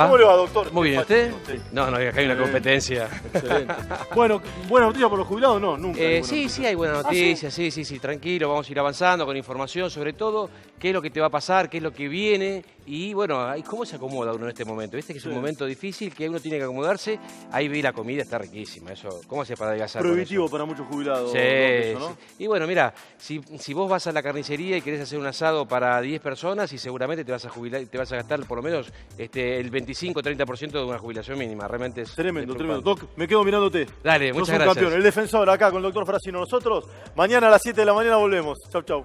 ¿Cómo le va, doctor? Muy bien, ¿usted? Sí. No, acá hay una competencia. Excelente. Bueno, ¿buena noticia por los jubilados? No, nunca. Sí, hay buenas noticias, sí, tranquilo, vamos a ir avanzando con información, sobre todo qué es lo que te va a pasar, qué es lo que viene y bueno, cómo se acomoda uno en este momento. Viste que es un momento difícil, que uno tiene que acomodarse, ahí vi la comida, está riquísima, eso, ¿cómo hace para adelgazar? Prohibitivo para muchos jubilados. Sí, eso, ¿no? sí. Y bueno, mira, si vos vas a la carnicería y querés hacer un asado para 10 personas y seguramente te vas a jubilar, te vas a gastar por lo menos el 25-30% de una jubilación mínima, realmente es Tremendo. preocupante. Doc, me quedo mirándote. Dale, muchas gracias. Campeón, el defensor acá con el doctor Frasino. Nosotros, mañana a las 7 de la mañana volvemos. Chau.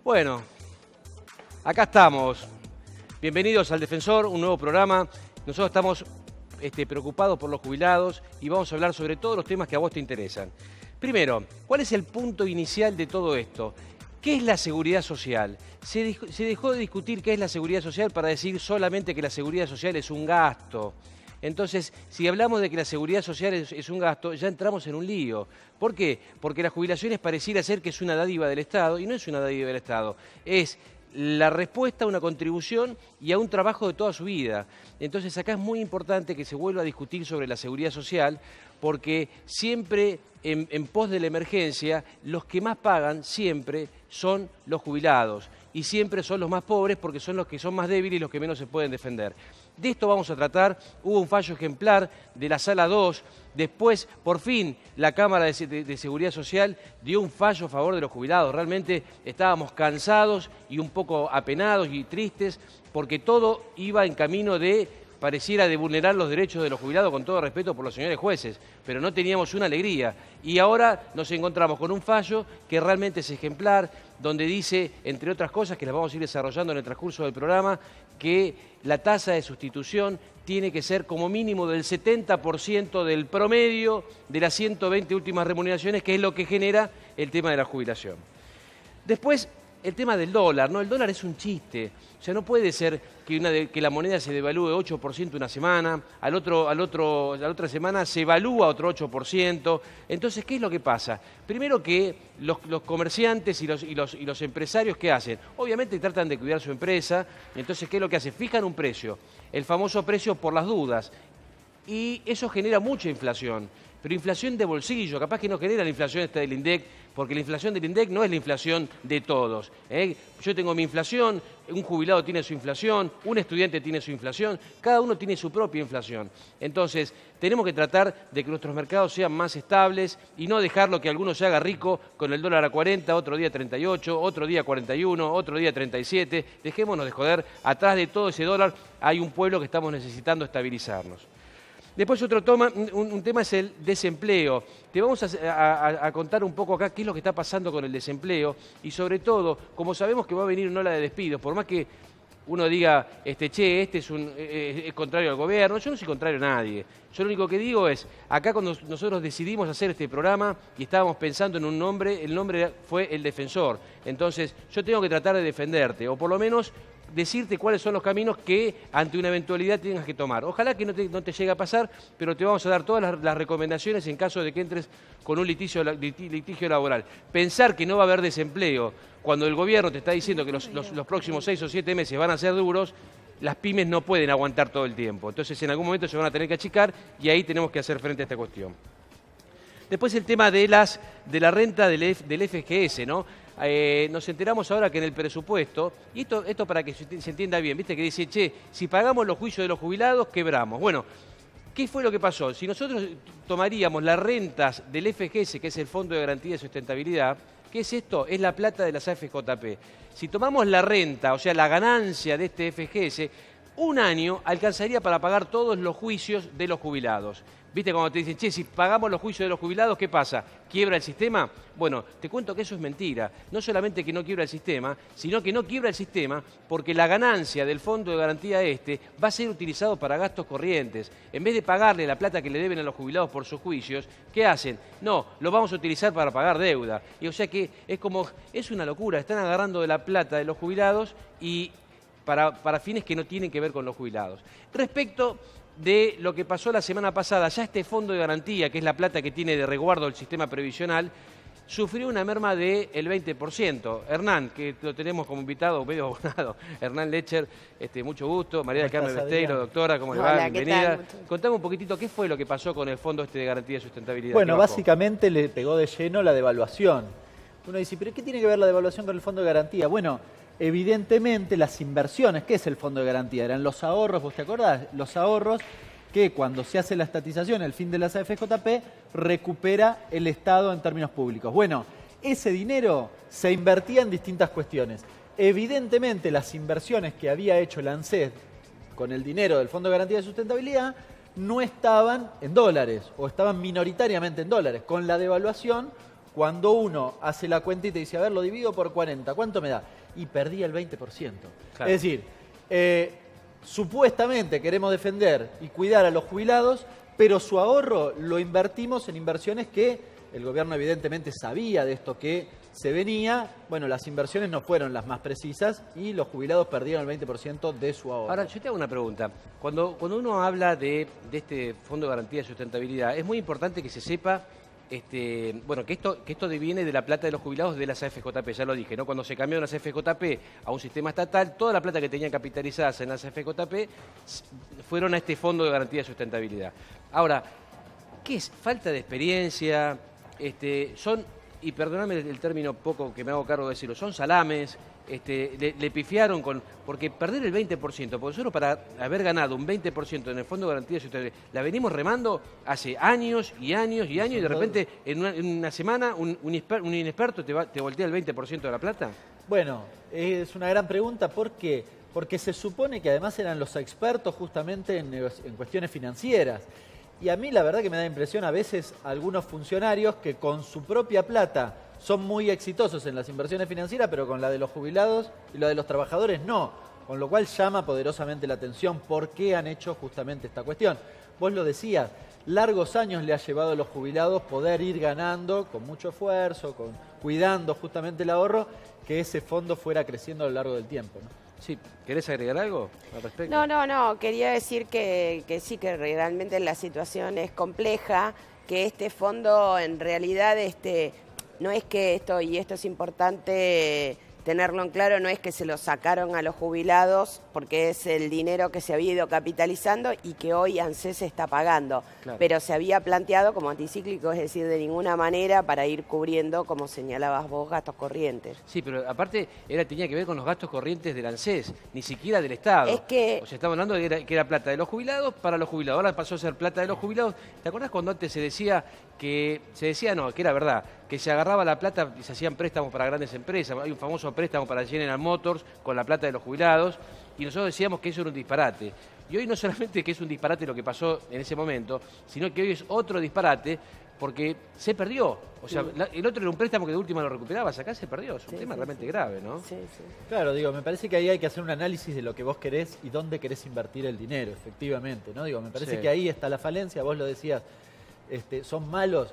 Bueno, acá estamos. Bienvenidos al Defensor, un nuevo programa. Nosotros estamos preocupados por los jubilados y vamos a hablar sobre todos los temas que a vos te interesan. Primero, ¿cuál es el punto inicial de todo esto? ¿Qué es la seguridad social? Se dejó de discutir qué es la seguridad social para decir solamente que la seguridad social es un gasto. Entonces, si hablamos de que la seguridad social es un gasto, ya entramos en un lío. ¿Por qué? Porque las jubilaciones pareciera ser que es una dádiva del Estado, y no es una dádiva del Estado, es la respuesta a una contribución y a un trabajo de toda su vida. Entonces, acá es muy importante que se vuelva a discutir sobre la seguridad social, porque siempre en pos de la emergencia, los que más pagan siempre son los jubilados, y siempre son los más pobres porque son los que son más débiles y los que menos se pueden defender. De esto vamos a tratar. Hubo un fallo ejemplar de la Sala 2. Después, por fin, la Cámara de Seguridad Social dio un fallo a favor de los jubilados. Realmente estábamos cansados y un poco apenados y tristes porque todo iba en camino pareciera de vulnerar los derechos de los jubilados, con todo respeto por los señores jueces, pero no teníamos una alegría. Y ahora nos encontramos con un fallo que realmente es ejemplar, donde dice, entre otras cosas, que las vamos a ir desarrollando en el transcurso del programa, que la tasa de sustitución tiene que ser como mínimo del 70% del promedio de las 120 últimas remuneraciones, que es lo que genera el tema de la jubilación. Después, el tema del dólar, ¿no? El dólar es un chiste. O sea, no puede ser que la moneda se devalúe 8% una semana, a la otra semana se evalúa otro 8%. Entonces, ¿qué es lo que pasa? Primero que los comerciantes y los empresarios, ¿qué hacen? Obviamente tratan de cuidar su empresa, entonces, ¿qué es lo que hacen? Fijan un precio, el famoso precio por las dudas, y eso genera mucha inflación. Pero inflación de bolsillo, capaz que no genera la inflación del INDEC, porque la inflación del INDEC no es la inflación de todos. Yo tengo mi inflación, un jubilado tiene su inflación, un estudiante tiene su inflación, cada uno tiene su propia inflación. Entonces, tenemos que tratar de que nuestros mercados sean más estables y no dejarlo que alguno se haga rico con el dólar a 40, otro día 38, otro día 41, otro día 37. Dejémonos de joder, atrás de todo ese dólar hay un pueblo que estamos necesitando estabilizarnos. Después un tema es el desempleo. Te vamos a contar un poco acá qué es lo que está pasando con el desempleo y sobre todo, como sabemos que va a venir una ola de despidos, por más que uno diga, es contrario al gobierno, yo no soy contrario a nadie. Yo lo único que digo es, acá cuando nosotros decidimos hacer este programa y estábamos pensando en un nombre, el nombre fue El Defensor. Entonces, yo tengo que tratar de defenderte, o por lo menos decirte cuáles son los caminos que ante una eventualidad tengas que tomar. Ojalá que no te llegue a pasar, pero te vamos a dar todas las recomendaciones en caso de que entres con un litigio laboral. Pensar que no va a haber desempleo cuando el gobierno te está diciendo que los próximos 6 o 7 meses van a ser duros, las pymes no pueden aguantar todo el tiempo. Entonces, en algún momento se van a tener que achicar y ahí tenemos que hacer frente a esta cuestión. Después el tema de la renta del FGS, ¿no? Nos enteramos ahora que en el presupuesto, y esto para que se entienda bien, viste que dice, che, si pagamos los juicios de los jubilados, quebramos. Bueno, ¿qué fue lo que pasó? Si nosotros tomaríamos las rentas del FGS, que es el Fondo de Garantía de Sustentabilidad, ¿qué es esto? Es la plata de las AFJP. Si tomamos la renta, o sea, la ganancia de este FGS, un año alcanzaría para pagar todos los juicios de los jubilados. ¿Viste cuando te dicen, che, si pagamos los juicios de los jubilados, ¿qué pasa? ¿Quiebra el sistema? Bueno, te cuento que eso es mentira. No solamente que no quiebra el sistema, sino que no quiebra el sistema porque la ganancia del Fondo de Garantía va a ser utilizado para gastos corrientes. En vez de pagarle la plata que le deben a los jubilados por sus juicios, ¿qué hacen? No, lo vamos a utilizar para pagar deuda. Y o sea que es una locura. Están agarrando de la plata de los jubilados y para fines que no tienen que ver con los jubilados. Respecto de lo que pasó la semana pasada, ya este fondo de garantía, que es la plata que tiene de resguardo el sistema previsional, sufrió una merma del 20%. Hernán, que lo tenemos como invitado, medio abonado. Hernán Lecher, mucho gusto. María del Carmen Besteiro, doctora, ¿cómo le va? Hola, Bienvenida. ¿qué tal? Contame un poquitito, ¿qué fue lo que pasó con el Fondo de Garantía de Sustentabilidad? Bueno, ¿Qué bajó? básicamente le pegó de lleno la devaluación. Uno dice, ¿pero qué tiene que ver la devaluación con el Fondo de Garantía? Bueno, evidentemente las inversiones, ¿qué es el Fondo de Garantía? Eran los ahorros, ¿vos te acordás? Los ahorros que cuando se hace la estatización, el fin de las AFJP, recupera el Estado en términos públicos. Bueno, ese dinero se invertía en distintas cuestiones. Evidentemente las inversiones que había hecho el ANSES con el dinero del Fondo de Garantía de Sustentabilidad no estaban en dólares o estaban minoritariamente en dólares. Con la devaluación, cuando uno hace la cuenta y te dice, a ver, lo divido por 40, ¿cuánto me da? Y perdí el 20%. Claro. Es decir, supuestamente queremos defender y cuidar a los jubilados, pero su ahorro lo invertimos en inversiones que el gobierno evidentemente sabía de esto que se venía. Bueno, las inversiones no fueron las más precisas y los jubilados perdieron el 20% de su ahorro. Ahora, yo te hago una pregunta. Cuando uno habla de este Fondo de Garantía de Sustentabilidad, es muy importante que se sepa bueno, que esto deviene de la plata de los jubilados de las AFJP, ya lo dije, ¿no? Cuando se cambiaron las AFJP a un sistema estatal, toda la plata que tenían capitalizadas en las AFJP fueron a este Fondo de Garantía de Sustentabilidad. Ahora, ¿qué es? ¿Falta de experiencia? Son, y perdóname el término poco que me hago cargo de decirlo, son salames, le pifiaron porque perder el 20%, porque nosotros para haber ganado un 20% en el Fondo de Garantía de Sustentabilidad, la venimos remando hace años y años y años, y de repente en una semana un inexperto te voltea el 20% de la plata. Bueno, es una gran pregunta. ¿Por qué? Porque se supone que además eran los expertos justamente en cuestiones financieras. Y a mí la verdad que me da impresión a veces algunos funcionarios que con su propia plata son muy exitosos en las inversiones financieras, pero con la de los jubilados y la de los trabajadores no. Con lo cual llama poderosamente la atención por qué han hecho justamente esta cuestión. Vos lo decías, largos años le ha llevado a los jubilados poder ir ganando con mucho esfuerzo, cuidando justamente el ahorro, que ese fondo fuera creciendo a lo largo del tiempo, ¿no? Sí, ¿querés agregar algo al respecto? No, quería decir que sí, que realmente la situación es compleja, que este fondo en realidad no es que esto, y esto es importante tenerlo en claro, no es que se lo sacaron a los jubilados porque es el dinero que se había ido capitalizando y que hoy ANSES está pagando. Claro. Pero se había planteado como anticíclico, es decir, de ninguna manera para ir cubriendo, como señalabas vos, gastos corrientes. Sí, pero aparte tenía que ver con los gastos corrientes del ANSES, ni siquiera del Estado. Es que... O sea, estamos hablando de que era plata de los jubilados para los jubilados. Ahora pasó a ser plata de los jubilados. ¿Te acordás cuando antes se decía que era verdad, que se agarraba la plata y se hacían préstamos para grandes empresas? Hay un famoso préstamo para General Motors con la plata de los jubilados y nosotros decíamos que eso era un disparate. Y hoy no solamente que es un disparate lo que pasó en ese momento, sino que hoy es otro disparate porque se perdió. O sea, el otro era un préstamo que de última lo recuperabas, acá se perdió. Es un tema realmente grave, ¿no? Sí, sí. Claro, me parece que ahí hay que hacer un análisis de lo que vos querés y dónde querés invertir el dinero, efectivamente, ¿no? Me parece que ahí está la falencia, vos lo decías, son malos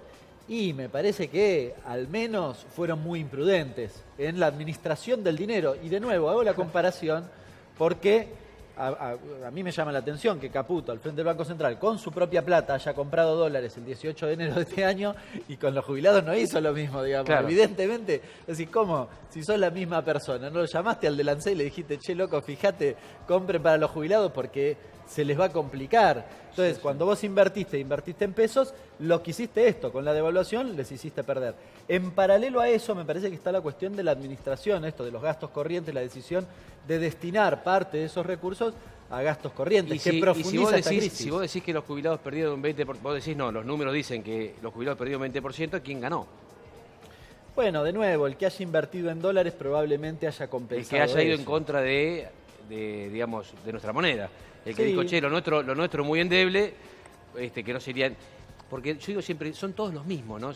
y me parece que al menos fueron muy imprudentes en la administración del dinero. Y de nuevo, hago la comparación porque a mí me llama la atención que Caputo, al frente del Banco Central, con su propia plata haya comprado dólares el 18 de enero de este año y con los jubilados no hizo lo mismo, digamos. Claro. Evidentemente, es decir, ¿cómo? Si sos la misma persona, no lo llamaste al del ANSES y le dijiste, che, loco, fíjate, compren para los jubilados porque se les va a complicar. Entonces, cuando vos invertiste en pesos, lo que hiciste esto, con la devaluación les hiciste perder. En paralelo a eso, me parece que está la cuestión de la administración, esto de los gastos corrientes, la decisión de destinar parte de esos recursos a gastos corrientes, que profundiza esta crisis. Si vos decís que los jubilados perdieron un 20%, vos decís no, los números dicen que los jubilados perdieron un 20%, ¿quién ganó? Bueno, de nuevo, el que haya invertido en dólares probablemente haya compensado El que haya ido eso. en contra de nuestra moneda. El que Sí. dijo, che, lo nuestro muy endeble, que no serían... Porque yo digo siempre, son todos los mismos, ¿no?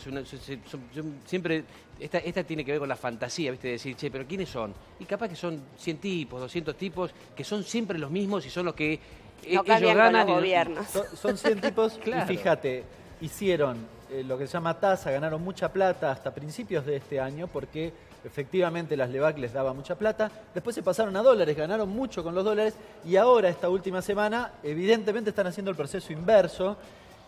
Siempre, esta tiene que ver con la fantasía, ¿viste? De decir, che, pero ¿quiénes son? Y capaz que son 100 tipos, 200 tipos, que son siempre los mismos y son los que No ellos cambian ganan. con los gobiernos. Son 100 tipos Claro. y fíjate, hicieron lo que se llama tasa, ganaron mucha plata hasta principios de este año porque efectivamente las LEVAC les daba mucha plata, después se pasaron a dólares, ganaron mucho con los dólares y ahora esta última semana evidentemente están haciendo el proceso inverso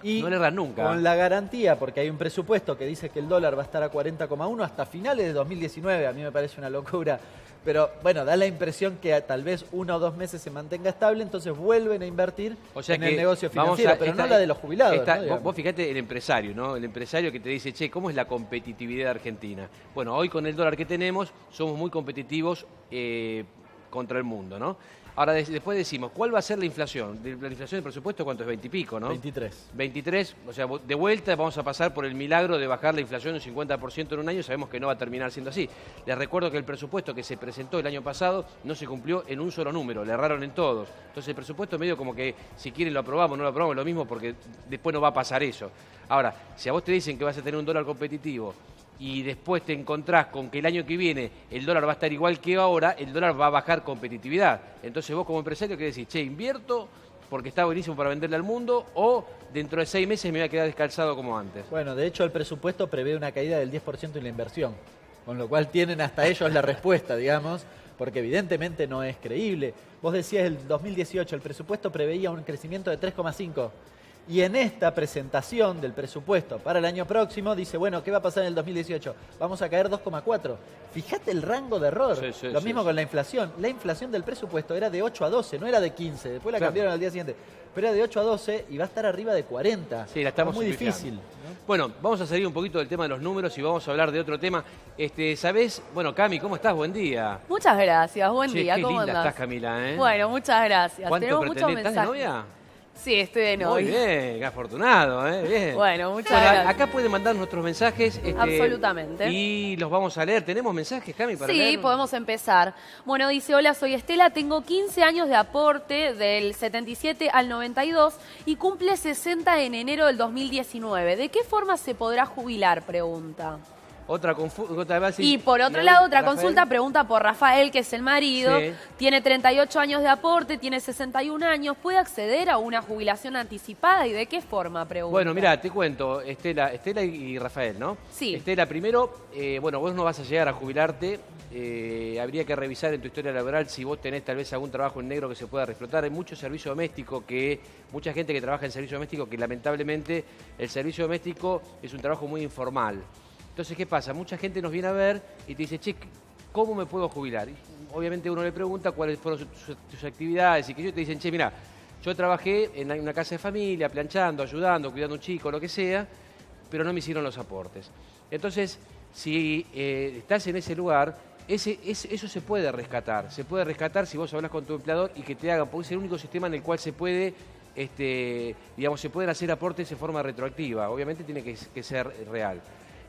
Y no le erran nunca. Con la garantía, porque hay un presupuesto que dice que el dólar va a estar a 40,1 hasta finales de 2019. A mí me parece una locura. Pero bueno, da la impresión que tal vez 1 o 2 meses se mantenga estable, entonces vuelven a invertir en el negocio financiero, pero no la de los jubilados. ¿no? Vos fíjate el empresario, ¿no? El empresario que te dice, che, ¿cómo es la competitividad de Argentina? Bueno, hoy con el dólar que tenemos, somos muy competitivos contra el mundo, ¿no? Ahora, después decimos, ¿cuál va a ser la inflación? La inflación del presupuesto, ¿cuánto es? 20 y pico, ¿no? 23. 23, o sea, de vuelta vamos a pasar por el milagro de bajar la inflación un 50% en un año, sabemos que no va a terminar siendo así. Les recuerdo que el presupuesto que se presentó el año pasado no se cumplió en un solo número, le erraron en todos. Entonces el presupuesto medio como que si quieren lo aprobamos, no lo aprobamos, es lo mismo porque después no va a pasar eso. Ahora, si a vos te dicen que vas a tener un dólar competitivo y después te encontrás con que el año que viene el dólar va a estar igual que ahora, el dólar va a bajar competitividad. Entonces vos como empresario, ¿qué decís? Che, invierto porque está buenísimo para venderle al mundo o dentro de 6 meses me voy a quedar descalzado como antes. Bueno, de hecho el presupuesto prevé una caída del 10% en la inversión, con lo cual tienen hasta ellos la respuesta, digamos, porque evidentemente no es creíble. Vos decías el 2018, el presupuesto preveía un crecimiento de 3,5%. Y en esta presentación del presupuesto para el año próximo dice, bueno, ¿qué va a pasar en el 2018? Vamos a caer 2,4%. Fíjate el rango de error. Lo mismo con la inflación. La inflación del presupuesto era de 8 a 12, no era de 15. Después la cambiaron al día siguiente. Pero era de 8 a 12 y va a estar arriba de 40. Sí, la estamos muy simplificando. difícil, ¿no? Bueno, vamos a salir un poquito del tema de los números y vamos a hablar de otro tema. ¿Sabés? Bueno, Cami, ¿cómo estás? Buen día. Muchas gracias, buen Che, día, qué ¿cómo linda andás? estás, Camila, ¿eh? Bueno, muchas gracias. ¿Cuánto Tenemos muchos pretendés? ¿Estás de mensajes. novia? Sí, estoy de Muy novia. bien, qué afortunado, ¿eh? Bien. Bueno, muchas gracias. Acá pueden mandar nuestros mensajes. Absolutamente. Y los vamos a leer. ¿Tenemos mensajes, Cami, para Sí, leer? podemos empezar. Bueno, dice, hola, soy Estela, tengo 15 años de aporte del 77 al 92 y cumple 60 en enero del 2019. ¿De qué forma se podrá jubilar? Pregunta. Otra Y por otro lado, otra consulta, pregunta por Rafael, que es el marido. Sí. Tiene 38 años de aporte, tiene 61 años. ¿Puede acceder a una jubilación anticipada y de qué forma? Pregunta. Bueno, mira, te cuento, Estela y Rafael, ¿no? Sí. Estela, primero, bueno, vos no vas a llegar a jubilarte. Habría que revisar en tu historia laboral si vos tenés tal vez algún trabajo en negro que se pueda reflotar. Hay mucho servicio doméstico, mucha gente que trabaja en servicio doméstico, que lamentablemente el servicio doméstico es un trabajo muy informal. Entonces, ¿qué pasa? Mucha gente nos viene a ver y te dice, che, ¿cómo me puedo jubilar? Y obviamente uno le pregunta cuáles fueron sus actividades y que ellos te dicen, che, mira, yo trabajé en una casa de familia, planchando, ayudando, cuidando a un chico, lo que sea, pero no me hicieron los aportes. Entonces, si estás en ese lugar, eso se puede rescatar. Se puede rescatar si vos hablas con tu empleador y que te hagan, porque es el único sistema en el cual se puede, digamos, se pueden hacer aportes de forma retroactiva. Obviamente tiene que ser real.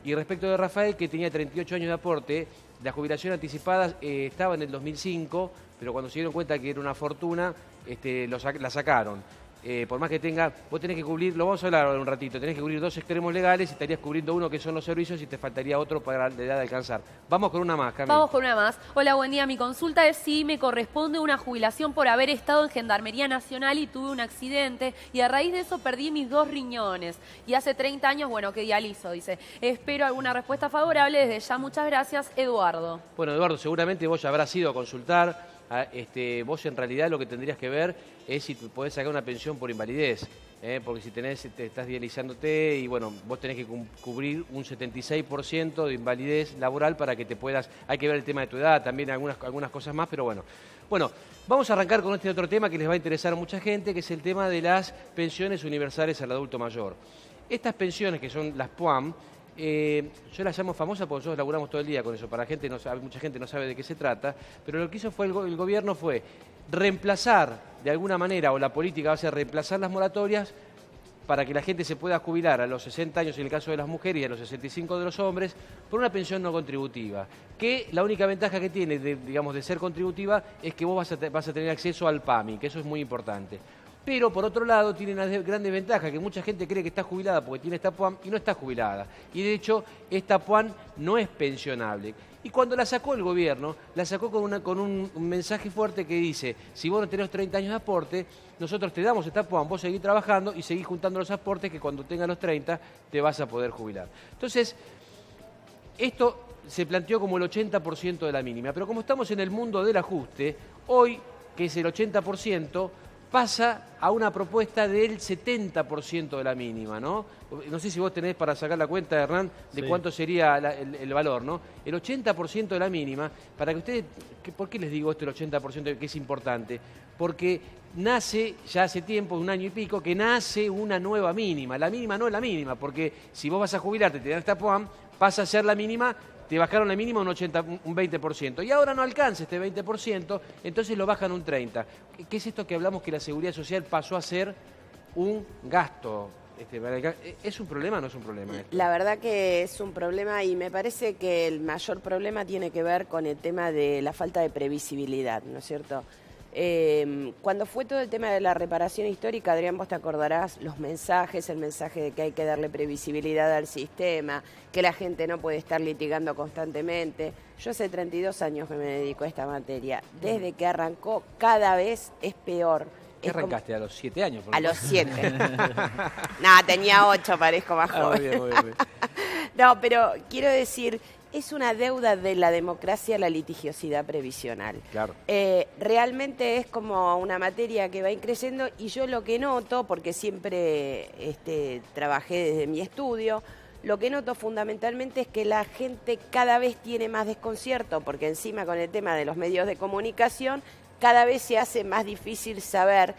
Y respecto de Rafael, que tenía 38 años de aporte, la jubilación anticipada estaba en el 2005, pero cuando se dieron cuenta que era una fortuna, la sacaron. Por más que tenga, vos tenés que cubrir, lo vamos a hablar en un ratito, tenés que cubrir 2 extremos legales y estarías cubriendo uno que son los servicios y te faltaría otro para la edad de alcanzar. Vamos con una más, Camila. Vamos con una más. Hola, buen día. Mi consulta es si me corresponde una jubilación por haber estado en Gendarmería Nacional y tuve un accidente y a raíz de eso perdí mis 2 riñones. Y hace 30 años, bueno, que dializo, dice. Espero alguna respuesta favorable. Desde ya, muchas gracias, Eduardo. Bueno, Eduardo, seguramente vos ya habrás ido a consultar. Vos en realidad lo que tendrías que ver es si podés sacar una pensión por invalidez, porque si te estás dializándote y bueno, vos tenés que cubrir un 76% de invalidez laboral para que te puedas, hay que ver el tema de tu edad, también algunas cosas más, pero bueno. Bueno, vamos a arrancar con este otro tema que les va a interesar a mucha gente, que es el tema de las pensiones universales al adulto mayor. Estas pensiones que son las PUAM, yo las llamo famosas porque nosotros laburamos todo el día con eso. Para mucha gente no sabe de qué se trata, pero lo que hizo fue el gobierno fue reemplazar de alguna manera, o la política va a ser reemplazar las moratorias para que la gente se pueda jubilar a los 60 años en el caso de las mujeres y a los 65 de los hombres por una pensión no contributiva. Que la única ventaja que tiene de ser contributiva es que vos vas a tener acceso al PAMI, que eso es muy importante. Pero, por otro lado, tiene una gran desventaja, que mucha gente cree que está jubilada porque tiene esta PUAM y no está jubilada. Y, de hecho, esta PUAM no es pensionable. Y cuando la sacó el gobierno, la sacó con un mensaje fuerte que dice, si vos no tenés 30 años de aporte, nosotros te damos esta PUAM, vos seguís trabajando y seguís juntando los aportes que cuando tengas los 30 te vas a poder jubilar. Entonces, esto se planteó como el 80% de la mínima. Pero como estamos en el mundo del ajuste, hoy, que es el 80%, pasa a una propuesta del 70% de la mínima, ¿no? No sé si vos tenés para sacar la cuenta, Hernán, de Sí. cuánto sería el valor, ¿no? El 80% de la mínima, para que ustedes... ¿Por qué les digo esto, el 80% que es importante? Porque nace, ya hace tiempo, 1 año y pico, que nace una nueva mínima. La mínima no es la mínima, porque si vos vas a jubilarte, te dan esta PUAM, pasa a ser la mínima, te bajaron la mínima un 20%. Y ahora no alcanza este 20%, entonces lo bajan un 30%. ¿Qué es esto que hablamos que la seguridad social pasó a ser un gasto? ¿Es un problema o no es un problema esto? La verdad que es un problema y me parece que el mayor problema tiene que ver con el tema de la falta de previsibilidad, ¿no es cierto? Cuando fue todo el tema de la reparación histórica, Adrián, vos te acordarás los mensajes, el mensaje de que hay que darle previsibilidad al sistema, que la gente no puede estar litigando constantemente. Yo hace 32 años que me dedico a esta materia. Desde que arrancó, cada vez es peor. ¿Qué arrancaste? ¿A los 7 años? A los 7. No, tenía 8, parezco más joven. Muy bien, muy bien. No, pero quiero decir, es una deuda de la democracia la litigiosidad previsional. Claro. Realmente es como una materia que va increciendo y yo lo que noto, porque siempre trabajé desde mi estudio, lo que noto fundamentalmente es que la gente cada vez tiene más desconcierto, porque encima con el tema de los medios de comunicación, cada vez se hace más difícil saber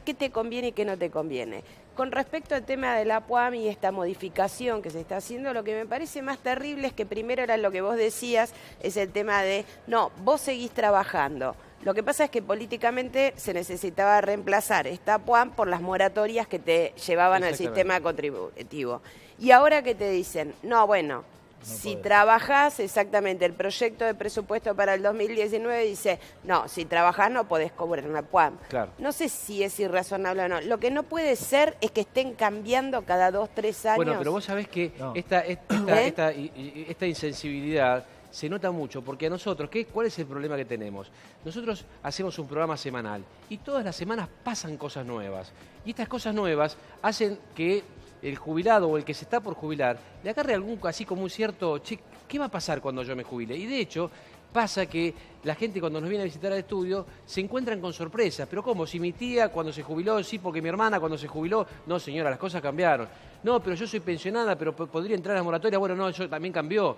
qué te conviene y qué no te conviene. Con respecto al tema de la PUAM y esta modificación que se está haciendo, lo que me parece más terrible es que primero era lo que vos decías, es el tema de, no, vos seguís trabajando. Lo que pasa es que políticamente se necesitaba reemplazar esta PUAM por las moratorias que te llevaban al sistema contributivo. Y ahora que te dicen, no, bueno, si trabajás, exactamente, el proyecto de presupuesto para el 2019 dice, no, si trabajás no podés cobrar una PUAM. Claro. No sé si es irrazonable o no. Lo que no puede ser es que estén cambiando cada 2, 3 años. Bueno, pero vos sabés que No. esta insensibilidad se nota mucho, porque a nosotros, ¿cuál es el problema que tenemos? Nosotros hacemos un programa semanal y todas las semanas pasan cosas nuevas. Y estas cosas nuevas hacen que el jubilado o el que se está por jubilar le agarre así como un cierto, che, ¿qué va a pasar cuando yo me jubile? Y de hecho pasa que la gente cuando nos viene a visitar al estudio se encuentran con sorpresas. Pero ¿cómo? Si mi tía cuando se jubiló, sí, porque mi hermana cuando se jubiló, no señora, las cosas cambiaron. No, pero yo soy pensionada, pero podría entrar a la moratoria, bueno, no, yo también cambió.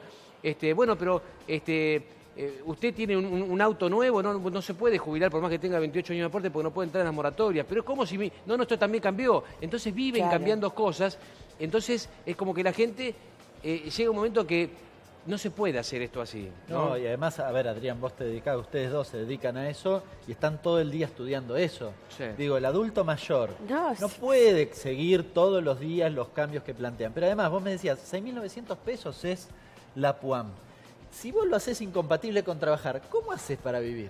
Bueno, pero usted tiene un auto nuevo, no se puede jubilar por más que tenga 28 años de aporte porque no puede entrar en las moratorias. Pero es como si no, esto también cambió. Entonces viven Claro. cambiando cosas. Entonces es como que la gente llega un momento que no se puede hacer esto así, ¿no? No, y además, a ver, Adrián, vos te dedicás, ustedes dos se dedican a eso y están todo el día estudiando eso. Sí. Digo, el adulto mayor No, no sí. puede seguir todos los días los cambios que plantean. Pero además, vos me decías, 6.900 pesos es la PUAM. Si vos lo haces incompatible con trabajar, ¿cómo haces para vivir?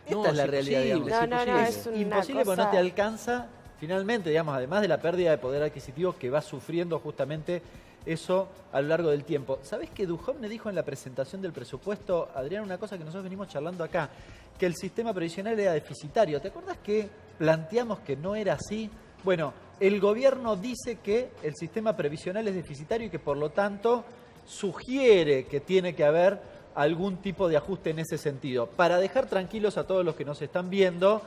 Esta No, es la es realidad, imposible, digamos. No, es es una imposible porque no cosa- te alcanza, finalmente, digamos, además de la pérdida de poder adquisitivo que va sufriendo justamente eso a lo largo del tiempo. ¿Sabés que Duhovne dijo en la presentación del presupuesto, Adrián, una cosa que nosotros venimos charlando acá, que el sistema previsional era deficitario? ¿Te acordás que planteamos que no era así? Bueno, el gobierno dice que el sistema previsional es deficitario y que por lo tanto sugiere que tiene que haber algún tipo de ajuste en ese sentido. Para dejar tranquilos a todos los que nos están viendo,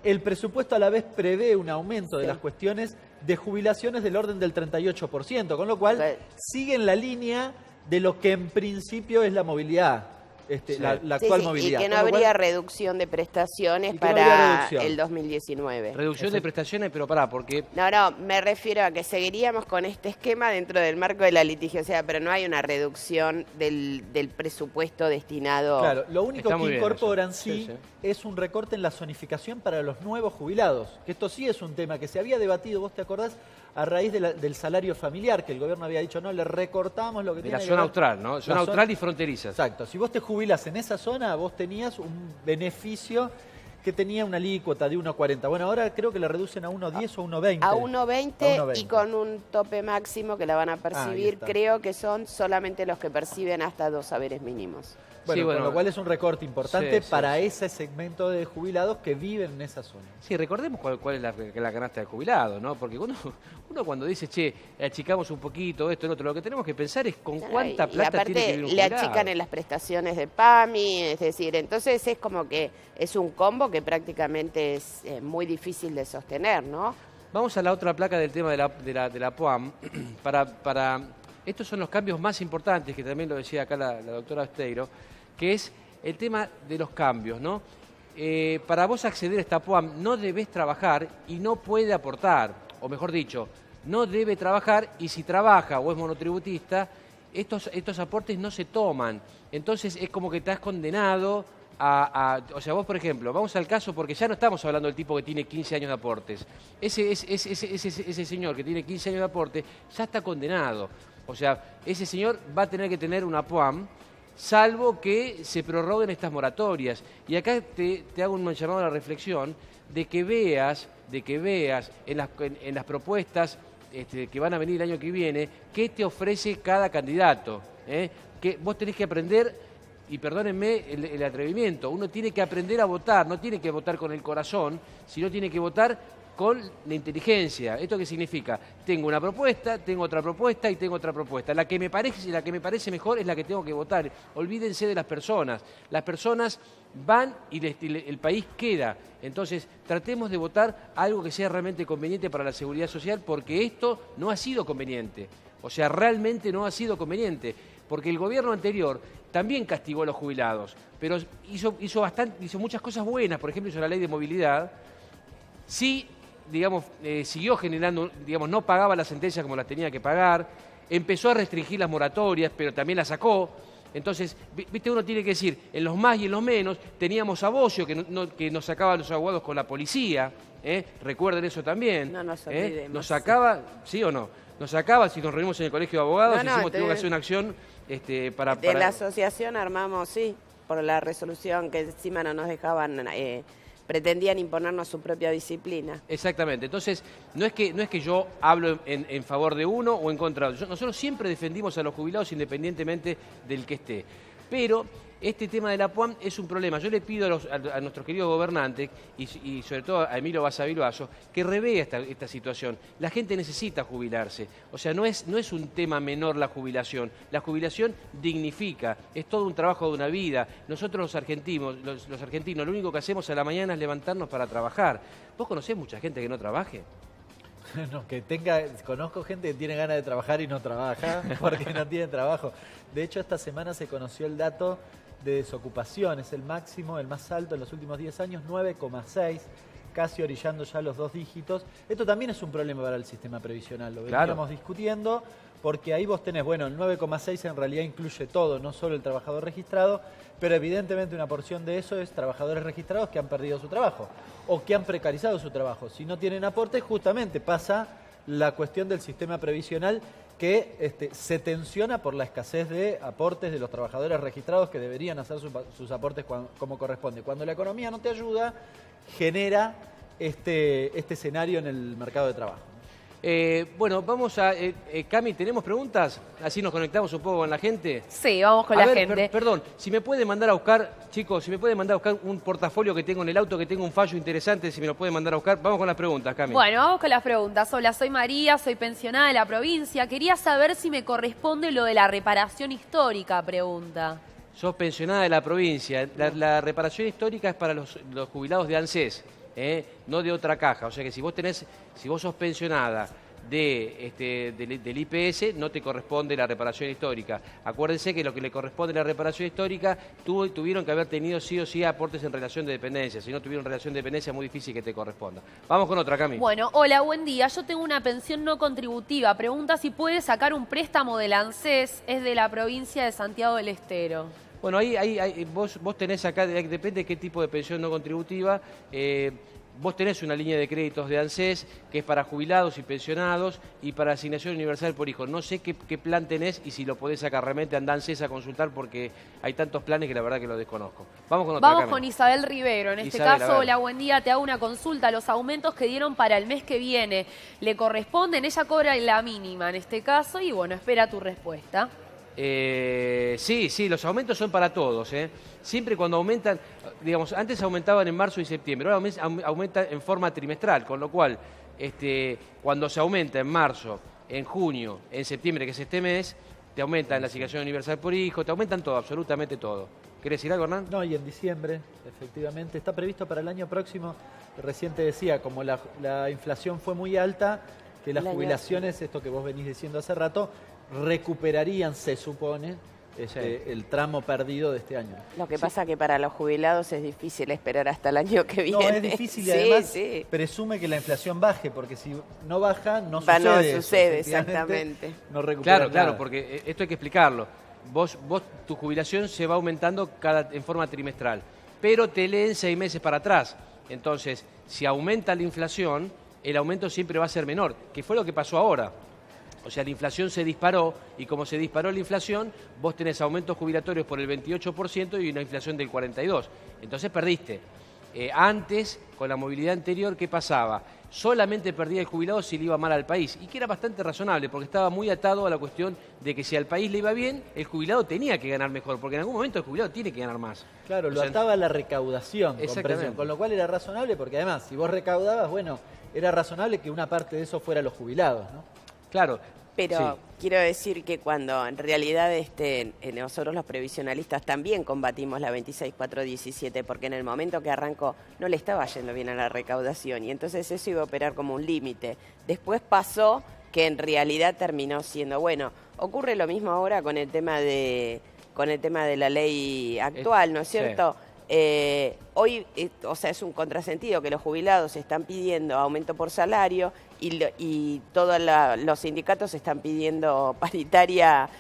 el presupuesto a la vez prevé un aumento de las cuestiones de jubilaciones del orden del 38%, con lo cual Ok. sigue en la línea de lo que en principio es la movilidad, la Sí, actual sí, movilidad. y que no Con lo cual, habría reducción de prestaciones Y que no para habría reducción. el 2019. Reducción de prestaciones, pero pará, porque No, me refiero a que seguiríamos con este esquema dentro del marco de la litigiosidad, pero no hay una reducción del presupuesto destinado. claro, lo único Está que muy bien incorporan eso. sí, Sí, es un recorte en la zonificación para los nuevos jubilados, que esto sí es un tema que se había debatido, vos te acordás, a raíz del salario familiar, que el gobierno había dicho, no, le recortamos lo que de tiene la que zona ver- austral, ¿no? la Zona austral y fronteriza. Exacto, si vos te jubilas en esa zona, vos tenías un beneficio que tenía una alícuota de 1,40. Bueno, ahora creo que la reducen a 1,10 o 1,20. A 1,20 A 1,20. y con un tope máximo que la van a ahí percibir, está. creo que son solamente los que perciben hasta 2 saberes mínimos. Bueno, Sí, bueno. con lo cual es un recorte importante Sí, sí, para sí. ese segmento de jubilados que viven en esa zona. Sí, recordemos cuál es la canasta del jubilado, ¿no? Porque uno cuando dice, che, achicamos un poquito esto, el otro, lo que tenemos que pensar es con cuánta Y plata aparte tiene que vivir un le jubilado. achican en las prestaciones de PAMI, es decir, entonces es como que es un combo que prácticamente es muy difícil de sostener, ¿no? Vamos a la otra placa del tema de la POAM. Estos son los cambios más importantes, que también lo decía acá la doctora Osteiro, que es el tema de los cambios, ¿no? Para vos acceder a esta POAM no debés trabajar y no puede aportar, o mejor dicho, no debe trabajar y si trabaja o es monotributista, estos aportes no se toman. Entonces es como que estás condenado o sea, vos, por ejemplo, vamos al caso porque ya no estamos hablando del tipo que tiene 15 años de aportes. Ese señor que tiene 15 años de aporte ya está condenado. O sea, ese señor va a tener que tener una POAM, salvo que se prorroguen estas moratorias. Y acá te hago un llamado a la reflexión de que veas en las propuestas que van a venir el año que viene, qué te ofrece cada candidato. Que vos tenés que aprender. Y perdónenme el atrevimiento, uno tiene que aprender a votar, no tiene que votar con el corazón, sino tiene que votar con la inteligencia. ¿Esto qué significa? Tengo una propuesta, tengo otra propuesta y tengo otra propuesta. La que me parece mejor es la que tengo que votar. Olvídense de las personas. Las personas van y el país queda. Entonces, tratemos de votar algo que sea realmente conveniente para la seguridad social, porque esto no ha sido conveniente. O sea, realmente no ha sido conveniente. Porque el gobierno anterior también castigó a los jubilados, pero hizo muchas cosas buenas. Por ejemplo, hizo la ley de movilidad. Sí, digamos, siguió generando, digamos, no pagaba las sentencias como las tenía que pagar. Empezó a restringir las moratorias, pero también las sacó. Entonces, viste, uno tiene que decir, en los más y en los menos, teníamos a Bocio que nos sacaba a los abogados con la policía. Recuerden eso también. No nos olvidemos. Nos sacaba, ¿sí o no? Nos sacaba, si nos reunimos en el colegio de abogados, tenemos que hacer una acción para... De la asociación armamos, sí, por la resolución que encima no nos dejaban, pretendían imponernos su propia disciplina. Exactamente. Entonces, no es que yo hablo en favor de uno o en contra de otro. Nosotros siempre defendimos a los jubilados independientemente del que esté. Pero este tema de la POAM es un problema. Yo le pido a nuestros queridos gobernantes y sobre todo a Emilio Basavilbaso que revea esta situación. La gente necesita jubilarse. O sea, no es un tema menor la jubilación. La jubilación dignifica, es todo un trabajo de una vida. Nosotros los argentinos, lo único que hacemos a la mañana es levantarnos para trabajar. ¿Vos conocés mucha gente que no trabaje? No, conozco gente que tiene ganas de trabajar y no trabaja porque no tiene trabajo. De hecho, esta semana se conoció el dato de desocupación, es el máximo, el más alto en los últimos 10 años, 9,6, casi orillando ya los 2 dígitos. Esto también es un problema para el sistema previsional, lo veníamos discutiendo, porque ahí vos tenés, bueno, el 9,6 en realidad incluye todo, no solo el trabajador registrado, pero evidentemente una porción de eso es trabajadores registrados que han perdido su trabajo o que han precarizado su trabajo. Si no tienen aportes, justamente pasa la cuestión del sistema previsional que se tensiona por la escasez de aportes de los trabajadores registrados que deberían hacer sus aportes como corresponde. Cuando la economía no te ayuda, genera este escenario en el mercado de trabajo. Bueno, vamos a... Cami, ¿tenemos preguntas? Así nos conectamos un poco con la gente. Sí, vamos con la gente. Perdón, si me puede mandar a buscar, chicos, si me puede mandar a buscar un portafolio que tengo en el auto, que tengo un fallo interesante, si me lo puede mandar a buscar. Vamos con las preguntas, Cami. Bueno, vamos con las preguntas. Hola, soy María, soy pensionada de la provincia. Quería saber si me corresponde lo de la reparación histórica, pregunta. Sos pensionada de la provincia. La reparación histórica es para los jubilados de ANSES. No de otra caja. O sea que si vos sos pensionada del IPS, no te corresponde la reparación histórica. Acuérdense que lo que le corresponde a la reparación histórica tuvieron que haber tenido sí o sí aportes en relación de dependencia. Si no tuvieron relación de dependencia es muy difícil que te corresponda. Vamos con otra, Cami. Bueno, hola, buen día. Yo tengo una pensión no contributiva. Pregunta si puede sacar un préstamo del ANSES. Es de la provincia de Santiago del Estero. Bueno, ahí vos tenés acá, depende de qué tipo de pensión no contributiva, vos tenés una línea de créditos de ANSES que es para jubilados y pensionados y para asignación universal por hijo. No sé qué plan tenés y si lo podés sacar. Realmente andá a ANSES a consultar porque hay tantos planes que la verdad que lo desconozco. Vamos con otra. Vamos con Isabel Rivero. En este caso, hola, buen día. Te hago una consulta. Los aumentos que dieron para el mes que viene, ¿le corresponden? Ella cobra la mínima en este caso y bueno, espera tu respuesta. Sí, los aumentos son para todos. Siempre cuando aumentan, digamos, antes aumentaban en marzo y septiembre, ahora aumenta en forma trimestral, con lo cual cuando se aumenta en marzo, en junio, en septiembre, que es este mes, te aumentan la asignación universal por hijo, te aumentan todo, absolutamente todo. ¿Querés decir algo, Hernán? No, y en diciembre, efectivamente, está previsto para el año próximo, recién te decía, como la inflación fue muy alta, que las jubilaciones, esto que vos venís diciendo hace rato, recuperarían, se supone, el tramo perdido de este año. Lo que pasa que para los jubilados es difícil esperar hasta el año que viene. No, es difícil y además presume que la inflación baje, porque si no baja, no sucede. No sucede, exactamente. No recupera Claro, porque esto hay que explicarlo. Vos, tu jubilación se va aumentando en forma trimestral, pero te leen 6 meses para atrás. Entonces, si aumenta la inflación, el aumento siempre va a ser menor, que fue lo que pasó ahora. O sea, la inflación se disparó y como se disparó la inflación, vos tenés aumentos jubilatorios por el 28% y una inflación del 42%. Entonces perdiste. Antes, con la movilidad anterior, ¿qué pasaba? Solamente perdía el jubilado si le iba mal al país. Y que era bastante razonable, porque estaba muy atado a la cuestión de que si al país le iba bien, el jubilado tenía que ganar mejor, porque en algún momento el jubilado tiene que ganar más. Claro, lo ataba a la recaudación, exactamente. con lo cual era razonable, porque además, si vos recaudabas, bueno, era razonable que una parte de eso fuera a los jubilados, ¿no? Claro. Pero sí. quiero decir que cuando en realidad nosotros los previsionalistas también combatimos la 26.417, porque en el momento que arrancó no le estaba yendo bien a la recaudación y entonces eso iba a operar como un límite. Después pasó que en realidad terminó siendo, bueno, ocurre lo mismo ahora con el tema de la ley actual, ¿no es cierto? Sí. Hoy, o sea, es un contrasentido que los jubilados están pidiendo aumento por salario y todos los sindicatos están pidiendo paritaria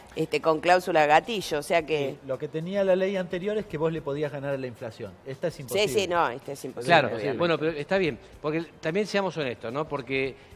con cláusula gatillo, o sea que... Lo que tenía la ley anterior es que vos le podías ganar a la inflación. Esta es imposible. Sí, no, esta es imposible. Claro, obviamente. bueno, pero está bien, porque también seamos honestos, ¿no? Porque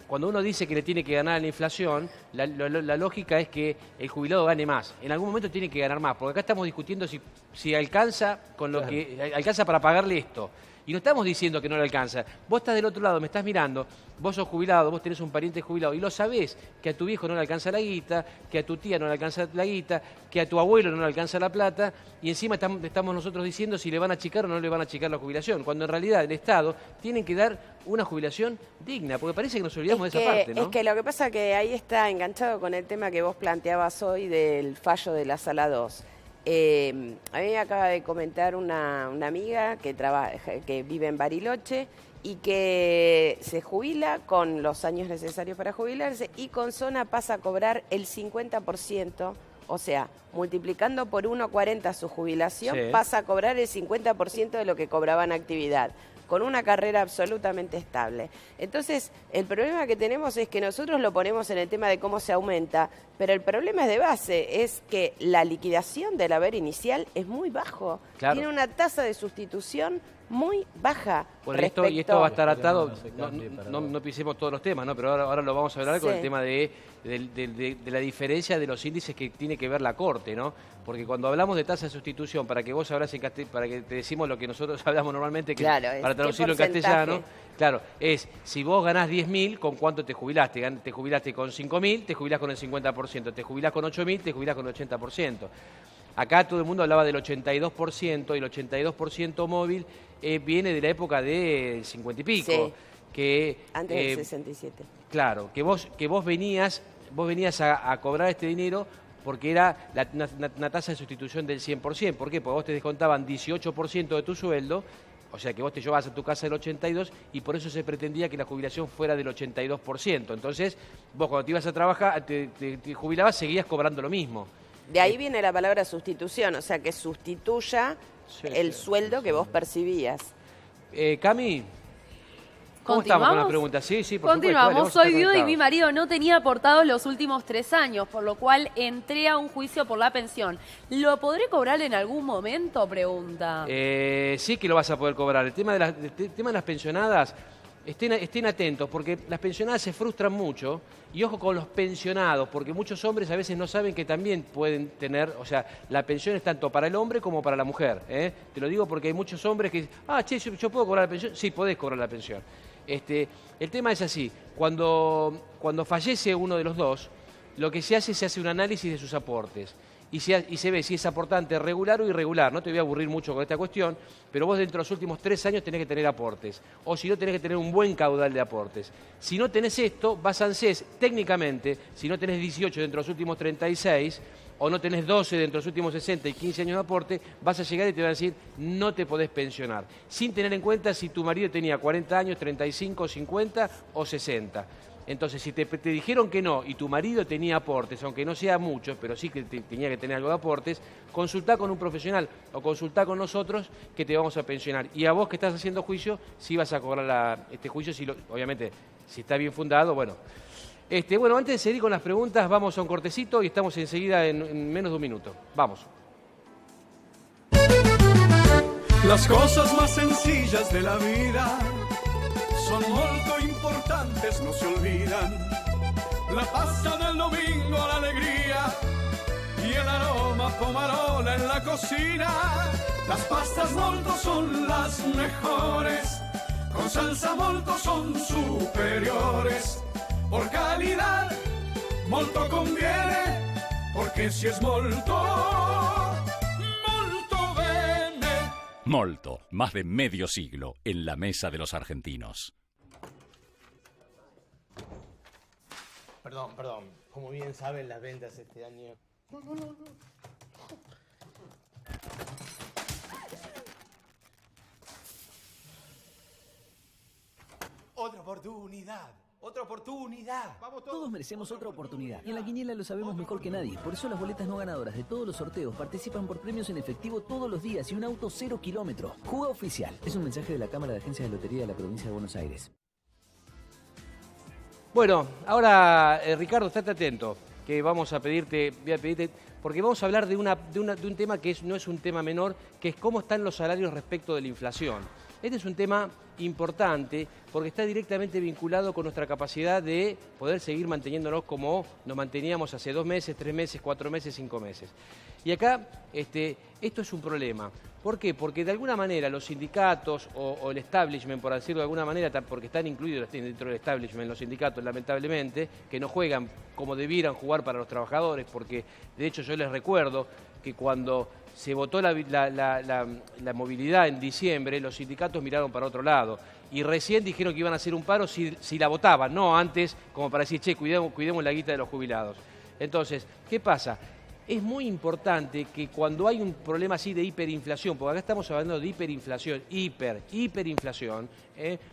cuando uno dice que le tiene que ganar a la inflación, la lógica es que el jubilado gane más. En algún momento tiene que ganar más, porque acá estamos discutiendo si alcanza con lo que alcanza para pagarle esto. Y no estamos diciendo que no le alcanza. Vos estás del otro lado, me estás mirando, vos sos jubilado, vos tenés un pariente jubilado y lo sabés que a tu viejo no le alcanza la guita, que a tu tía no le alcanza la guita, que a tu abuelo no le alcanza la plata y encima estamos nosotros diciendo si le van a achicar o no le van a achicar la jubilación, cuando en realidad el Estado tiene que dar una jubilación digna, porque parece que nos olvidamos de esa parte, ¿no? Es que lo que pasa que ahí está enganchado con el tema que vos planteabas hoy del fallo de la Sala 2. A mí me acaba de comentar una amiga que vive en Bariloche y que se jubila con los años necesarios para jubilarse y con zona pasa a cobrar el 50%, o sea, multiplicando por 1,40 su jubilación, pasa a cobrar el 50% de lo que cobraba en actividad, con una carrera absolutamente estable. Entonces, el problema que tenemos es que nosotros lo ponemos en el tema de cómo se aumenta, pero el problema es de base, es que la liquidación del haber inicial es muy bajo. Claro. Tiene una tasa de sustitución muy baja. Bueno, y esto va a estar atado, no pisemos todos los temas, ¿no? Pero ahora lo vamos a hablar con el tema de la diferencia de los índices que tiene que ver la Corte, ¿no? Porque cuando hablamos de tasa de sustitución, para que vos hablas para que te decimos lo que nosotros hablamos normalmente, que para traducirlo en castellano, claro, es si vos ganás 10.000, ¿con cuánto te jubilaste? Te jubilaste con 5.000, te jubilás con el 50%, te jubilás con 8.000, te jubilás con el 80%. Acá todo el mundo hablaba del 82% y el 82% móvil viene de la época del 50 y pico. Que, antes del 67. Claro, que vos venías a cobrar este dinero porque era una tasa de sustitución del 100%. ¿Por qué? Porque vos te descontaban 18% de tu sueldo, o sea que vos te llevabas a tu casa el 82% y por eso se pretendía que la jubilación fuera del 82%. Entonces, vos cuando te ibas a trabajar, te jubilabas, seguías cobrando lo mismo. De ahí viene la palabra sustitución, o sea que sustituya el sueldo que vos percibías. Cami, ¿cómo estamos con la pregunta? Sí, por Continuamos. supuesto. Soy viuda y mi marido no tenía aportado los últimos 3 años, por lo cual entré a un juicio por la pensión. ¿Lo podré cobrar en algún momento? Pregunta. Sí que lo vas a poder cobrar. El tema de las pensionadas, estén atentos, porque las pensionadas se frustran mucho. Y ojo con los pensionados, porque muchos hombres a veces no saben que también pueden tener, o sea, la pensión es tanto para el hombre como para la mujer. Te lo digo porque hay muchos hombres que dicen, yo puedo cobrar la pensión. Sí, podés cobrar la pensión. El tema es así, cuando fallece uno de los dos, lo que se hace un análisis de sus aportes. Y se ve si es aportante regular o irregular. No te voy a aburrir mucho con esta cuestión, pero vos dentro de los últimos 3 años tenés que tener aportes. O si no, tenés que tener un buen caudal de aportes. Si no tenés esto, vas a ANSES técnicamente, si no tenés 18 dentro de los últimos 36, o no tenés 12 dentro de los últimos 60 y 15 años de aporte, vas a llegar y te van a decir, no te podés pensionar. Sin tener en cuenta si tu marido tenía 40 años, 35, 50 o 60. Entonces, si te dijeron que no y tu marido tenía aportes, aunque no sea muchos, pero sí que tenía que tener algo de aportes, consultá con un profesional o consultá con nosotros que te vamos a pensionar. Y a vos que estás haciendo juicio, sí vas a cobrar este juicio, obviamente, si está bien fundado, bueno. Bueno, antes de seguir con las preguntas, vamos a un cortecito y estamos enseguida en menos de un minuto. Vamos. Las cosas más sencillas de la vida son molto importantes, no se olvidan. La pasta del domingo, la alegría y el aroma pomarola en la cocina. Las pastas molto son las mejores, con salsa molto son superiores. Por calidad, molto conviene, porque si es molto, molto bene. Molto, más de medio siglo en la mesa de los argentinos. Perdón. Como bien saben, las ventas este año... No. Otra oportunidad. Todos merecemos otra oportunidad. Y en la quiniela lo sabemos mejor que nadie. Por eso las boletas no ganadoras de todos los sorteos participan por premios en efectivo todos los días y un auto 0 kilómetros. Juga oficial. Es un mensaje de la Cámara de Agencias de Lotería de la Provincia de Buenos Aires. Bueno, ahora, Ricardo, estate atento, que voy a pedirte, porque vamos a hablar de un tema que no es un tema menor, que es cómo están los salarios respecto de la inflación. Este es un tema importante porque está directamente vinculado con nuestra capacidad de poder seguir manteniéndonos como nos manteníamos hace 2 meses, 3 meses, 4 meses, 5 meses. Y acá esto es un problema. ¿Por qué? Porque de alguna manera los sindicatos o el establishment, por decirlo de alguna manera, porque están incluidos dentro del establishment los sindicatos, lamentablemente, que no juegan como debieran jugar para los trabajadores, porque de hecho yo les recuerdo que cuando se votó la movilidad en diciembre, los sindicatos miraron para otro lado y recién dijeron que iban a hacer un paro si la votaban, no antes como para decir, che, cuidemos la guita de los jubilados. Entonces, ¿qué pasa? Es muy importante que cuando hay un problema así de hiperinflación, porque acá estamos hablando de hiperinflación, hiperinflación,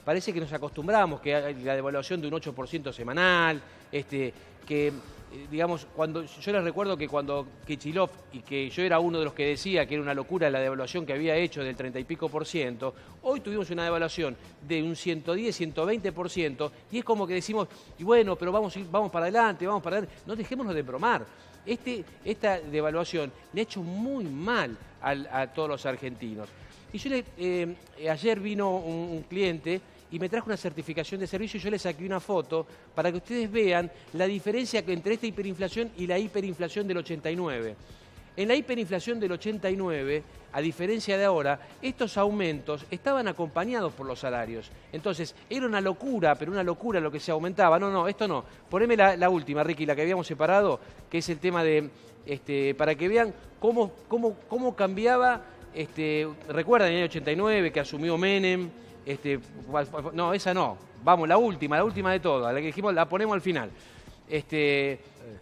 parece que nos acostumbramos, que hay la devaluación de un 8% semanal, digamos, yo les recuerdo que cuando Kichilov, y que yo era uno de los que decía que era una locura la devaluación que había hecho del 30 y pico %, hoy tuvimos una devaluación de un 110, 120%, y es como que decimos, y bueno, pero vamos para adelante, no dejémonos de bromar. Esta devaluación le ha hecho muy mal a todos los argentinos. Y yo ayer vino un cliente y me trajo una certificación de servicio y yo le saqué una foto para que ustedes vean la diferencia entre esta hiperinflación y la hiperinflación del 89. En la hiperinflación del 89, a diferencia de ahora, estos aumentos estaban acompañados por los salarios. Entonces, era una locura, pero una locura lo que se aumentaba. No, esto no. Poneme la última, Ricky, la que habíamos separado, que es el tema de, para que vean cómo cambiaba, recuerdan en el año 89 que asumió Menem, no, esa no. Vamos, la última de todas, la que dijimos, la ponemos al final.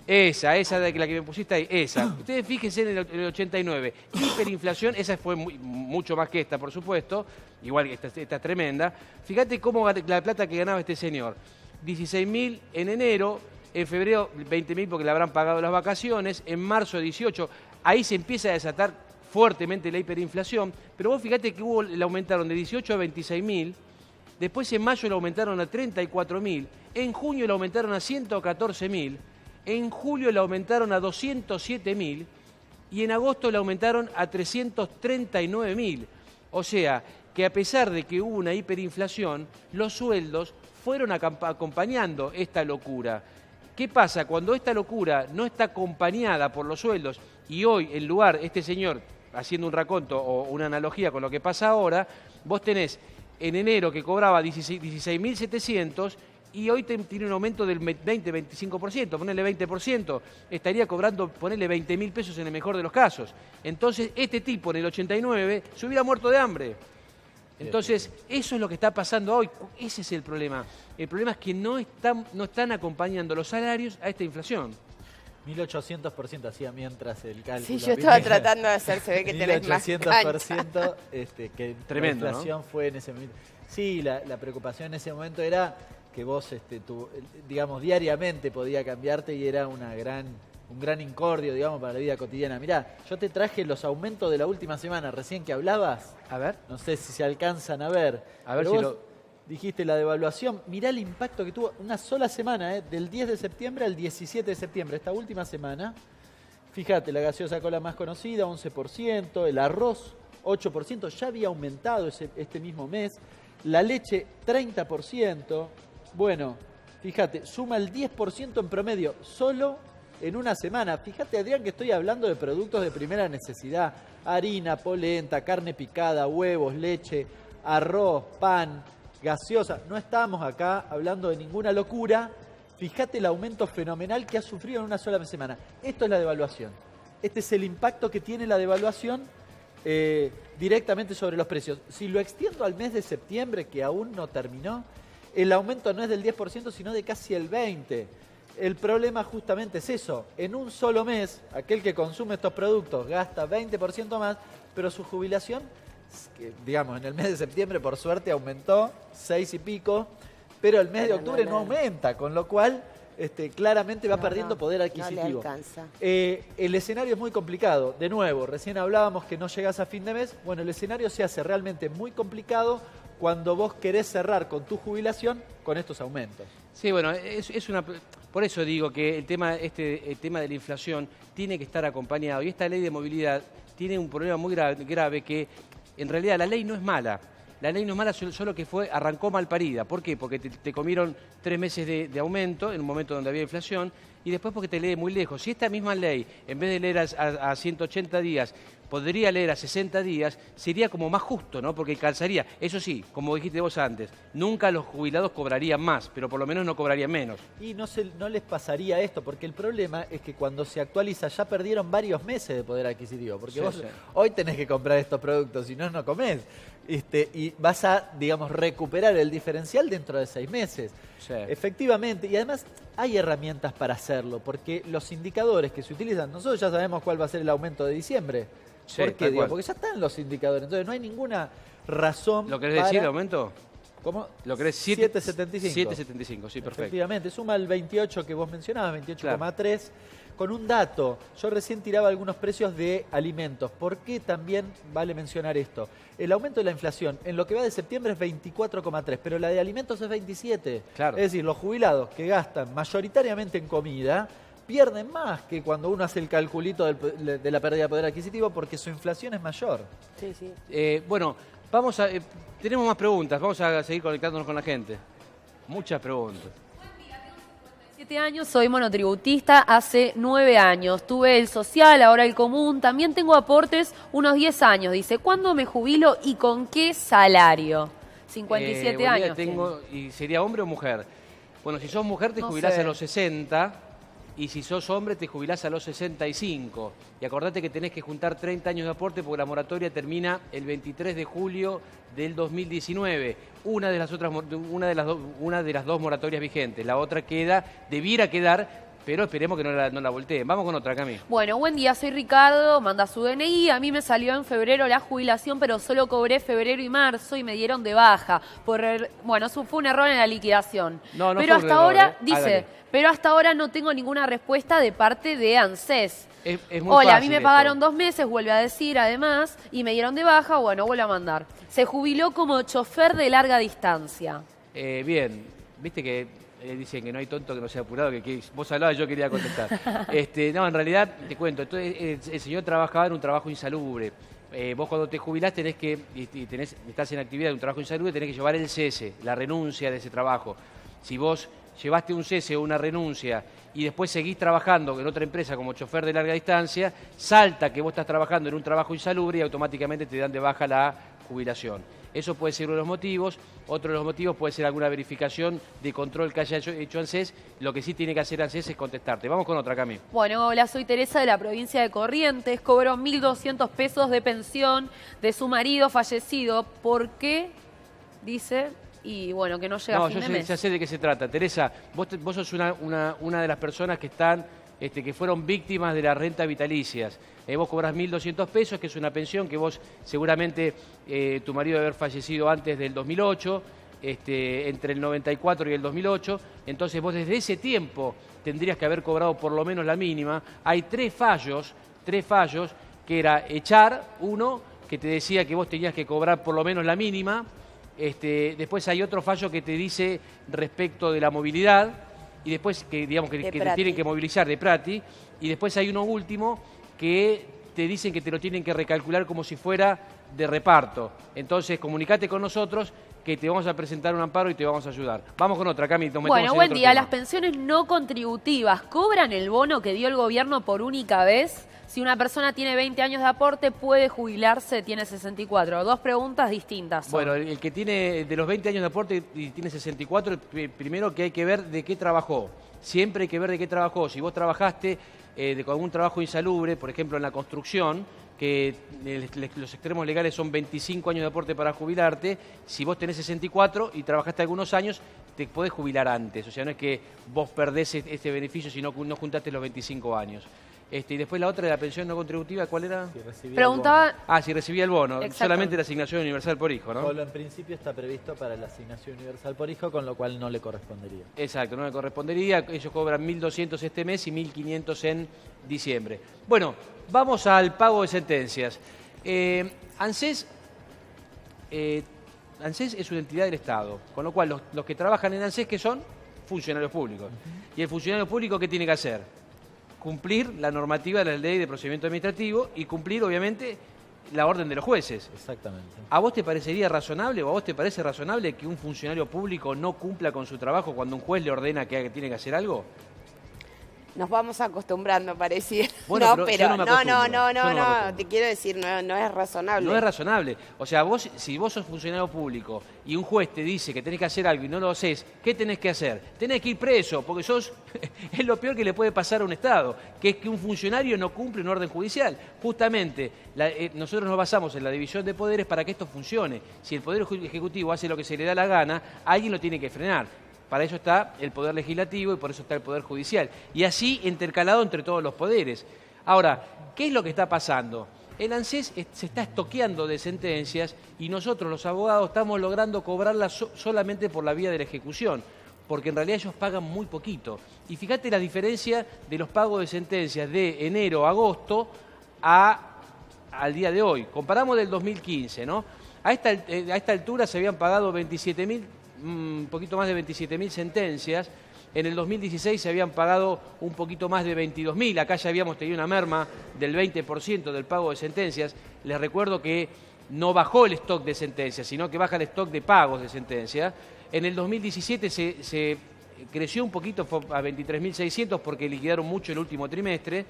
Esa de la que me pusiste ahí, esa. Ustedes fíjense en el 89. Hiperinflación, esa fue mucho más que esta, por supuesto. Igual que esta es tremenda. Fíjate cómo la plata que ganaba este señor. 16.000 en enero, en febrero 20.000 porque le habrán pagado las vacaciones, en marzo 18. Ahí se empieza a desatar fuertemente la hiperinflación. Pero vos fíjate que le aumentaron de 18 a 26.000. Después en mayo le aumentaron a 34.000. En junio le aumentaron a 114.000. En julio le aumentaron a 207.000 y en agosto le aumentaron a 339.000. O sea, que a pesar de que hubo una hiperinflación, los sueldos fueron acompañando esta locura. ¿Qué pasa? Cuando esta locura no está acompañada por los sueldos y hoy, en lugar, este señor, haciendo un raconto o una analogía con lo que pasa ahora, vos tenés en enero que cobraba 16.700 y hoy tiene un aumento del 20-25%, ponele 20%, estaría cobrando, ponele 20.000 pesos en el mejor de los casos. Entonces, este tipo en el 89 se hubiera muerto de hambre. Entonces, eso es lo que está pasando hoy. Ese es el problema. El problema es que no están acompañando los salarios a esta inflación. 1800% hacía mientras el cálculo. Sí, yo estaba tratando de hacer, se ve que tenés más 1800% que tremendo, la inflación, ¿no? Fue en ese momento. Sí, la preocupación en ese momento era que vos, digamos, diariamente podía cambiarte y era un gran incordio, digamos, para la vida cotidiana. Mirá, yo te traje los aumentos de la última semana, recién que hablabas. A ver. No sé si se alcanzan a ver. A ver si vos dijiste la devaluación. Mirá el impacto que tuvo una sola semana, del 10 de septiembre al 17 de septiembre, esta última semana. Fíjate, la gaseosa cola más conocida, 11%, el arroz, 8%, ya había aumentado este mismo mes. La leche, 30%. Bueno, fíjate, suma el 10% en promedio, solo en una semana. Fíjate, Adrián, que estoy hablando de productos de primera necesidad. Harina, polenta, carne picada, huevos, leche, arroz, pan, gaseosa. No estamos acá hablando de ninguna locura. Fíjate el aumento fenomenal que ha sufrido en una sola semana. Esto es la devaluación. Este es el impacto que tiene la devaluación directamente sobre los precios. Si lo extiendo al mes de septiembre, que aún no terminó, el aumento no es del 10%, sino de casi el 20%. El problema justamente es eso. En un solo mes, aquel que consume estos productos gasta 20% más, pero su jubilación, que, digamos, en el mes de septiembre, por suerte, aumentó 6 y pico, pero el mes de octubre no aumenta, con lo cual claramente va perdiendo poder adquisitivo. No le alcanza. El escenario es muy complicado. De nuevo, recién hablábamos que no llegas a fin de mes. Bueno, el escenario se hace realmente muy complicado cuando vos querés cerrar con tu jubilación con estos aumentos. Sí, bueno, por eso digo que el tema de la inflación tiene que estar acompañado. Y esta ley de movilidad tiene un problema muy grave que en realidad la ley no es mala. La ley no es mala, solo que arrancó mal parida. ¿Por qué? Porque te comieron 3 meses de aumento en un momento donde había inflación y después porque te lee muy lejos. Si esta misma ley, en vez de leer a 180 días, podría leer a 60 días, sería como más justo, ¿no? Porque calzaría. Eso sí, como dijiste vos antes, nunca los jubilados cobrarían más, pero por lo menos no cobrarían menos. Y no les pasaría esto, porque el problema es que cuando se actualiza ya perdieron varios meses de poder adquisitivo, porque vos hoy tenés que comprar estos productos, si no, no comés. Y vas a, digamos, recuperar el diferencial dentro de 6 meses. Sí. Efectivamente, y además hay herramientas para hacerlo, porque los indicadores que se utilizan, nosotros ya sabemos cuál va a ser el aumento de diciembre. Sí, ¿por qué? Porque ya están los indicadores, entonces no hay ninguna razón. ¿Lo querés decir el aumento? ¿Cómo? ¿Lo querés 7,75? 7,75, sí, perfecto. Efectivamente, suma el 28 que vos mencionabas, 28,3. Con un dato, yo recién tiraba algunos precios de alimentos. ¿Por qué también vale mencionar esto? El aumento de la inflación en lo que va de septiembre es 24,3, pero la de alimentos es 27. Claro. Es decir, los jubilados que gastan mayoritariamente en comida pierden más que cuando uno hace el calculito de la pérdida de poder adquisitivo porque su inflación es mayor. Sí, sí. Bueno, tenemos más preguntas, vamos a seguir conectándonos con la gente. Muchas preguntas. 7 años, soy monotributista, hace 9 años. Tuve el social, ahora el común. También tengo aportes unos 10 años. Dice, ¿cuándo me jubilo y con qué salario? 57 años. ¿Y sería hombre o mujer? Bueno, si sos mujer te jubilás a los 60 y si sos hombre te jubilás a los 65. Y acordate que tenés que juntar 30 años de aporte porque la moratoria termina el 23 de julio del 2019. Una de las dos moratorias vigentes. La otra debiera quedar, pero esperemos que no la volteen. Vamos con otra, Cami. Bueno, buen día, soy Ricardo, manda su DNI. A mí me salió en febrero la jubilación, pero solo cobré febrero y marzo y me dieron de baja. Eso fue un error en la liquidación. No pero fue un error, dice, pero hasta ahora no tengo ninguna respuesta de parte de ANSES. Es muy Hola, fácil a mí me esto. pagaron 2 meses, vuelve a decir además, y me dieron de baja, vuelvo a mandar. Se jubiló como chofer de larga distancia. Bien, viste que dicen que no hay tonto que no sea apurado, que vos hablabas y yo quería contestar. No, en realidad, te cuento, entonces, el señor trabajaba en un trabajo insalubre. Vos cuando te jubilás estás en actividad de un trabajo insalubre, tenés que llevar el cese, la renuncia de ese trabajo. Si vos llevaste un cese o una renuncia y después seguís trabajando en otra empresa como chofer de larga distancia, salta que vos estás trabajando en un trabajo insalubre y automáticamente te dan de baja la jubilación. Eso puede ser uno de los motivos. Otro de los motivos puede ser alguna verificación de control que haya hecho ANSES. Lo que sí tiene que hacer ANSES es contestarte. Vamos con otra, Cami. Bueno, hola, soy Teresa de la provincia de Corrientes. Cobró 1.200 pesos de pensión de su marido fallecido. ¿Por qué? Dice, y bueno, que no llega a fin de mes. Ya sé de qué se trata. Teresa, vos sos una de las personas que están, que fueron víctimas de las rentas vitalicias. Vos cobrás 1.200 pesos, que es una pensión que vos seguramente, tu marido debe haber fallecido antes del 2008, entre el 94 y el 2008. Entonces vos desde ese tiempo tendrías que haber cobrado por lo menos la mínima. Hay tres fallos, que era echar, uno, que te decía que vos tenías que cobrar por lo menos la mínima. Después hay otro fallo que te dice respecto de la movilidad, y después que digamos que te tienen que movilizar de Prati, y después hay uno último que te dicen que te lo tienen que recalcular como si fuera de reparto. Entonces comunicate con nosotros que te vamos a presentar un amparo y te vamos a ayudar. Vamos con otra, Cami. Bueno, buen día. Las pensiones no contributivas, ¿cobran el bono que dio el gobierno por única vez? Si una persona tiene 20 años de aporte, puede jubilarse, tiene 64. Dos preguntas distintas. Bueno, el que tiene de los 20 años de aporte y tiene 64, primero que hay que ver de qué trabajó. Siempre hay que ver de qué trabajó. Si vos trabajaste con algún trabajo insalubre, por ejemplo en la construcción, que los extremos legales son 25 años de aporte para jubilarte, si vos tenés 64 y trabajaste algunos años, te podés jubilar antes. O sea, no es que vos perdés este beneficio si no juntaste los 25 años. Y después la otra de la pensión no contributiva, ¿cuál era? Preguntaba... Si recibía el bono. Solamente la asignación universal por hijo, ¿no? Solo en principio está previsto para la asignación universal por hijo, con lo cual no le correspondería. Exacto, no le correspondería. Ellos cobran 1.200 este mes y 1.500 en diciembre. Bueno, vamos al pago de sentencias. ANSES es una entidad del Estado, con lo cual los que trabajan en ANSES, ¿qué son? Funcionarios públicos. ¿Y el funcionario público qué tiene que hacer? Cumplir la normativa de la ley de procedimiento administrativo y cumplir, obviamente, la orden de los jueces. Exactamente. ¿A vos te parecería razonable o a vos te parece razonable que un funcionario público no cumpla con su trabajo cuando un juez le ordena que tiene que hacer algo? Nos vamos acostumbrando, pareciera. Bueno, no, pero no, te quiero decir, no es razonable. No es razonable. O sea, si vos sos funcionario público y un juez te dice que tenés que hacer algo y no lo haces, ¿qué tenés que hacer? Tenés que ir preso, porque es lo peor que le puede pasar a un Estado, que es que un funcionario no cumple una orden judicial. Justamente, nosotros nos basamos en la división de poderes para que esto funcione. Si el Poder Ejecutivo hace lo que se le da la gana, alguien lo tiene que frenar. Para eso está el Poder Legislativo y por eso está el Poder Judicial. Y así intercalado entre todos los poderes. Ahora, ¿qué es lo que está pasando? El ANSES se está estoqueando de sentencias y nosotros, los abogados, estamos logrando cobrarlas solamente por la vía de la ejecución, porque en realidad ellos pagan muy poquito. Y fíjate la diferencia de los pagos de sentencias de enero a agosto al día de hoy. Comparamos del 2015, ¿no? A esta altura se habían pagado un poquito más de 27.000 sentencias. En el 2016 se habían pagado un poquito más de 22.000. Acá ya habíamos tenido una merma del 20% del pago de sentencias. Les recuerdo que no bajó el stock de sentencias, sino que baja el stock de pagos de sentencias. En el 2017 se creció un poquito a 23.600 porque liquidaron mucho el último trimestre.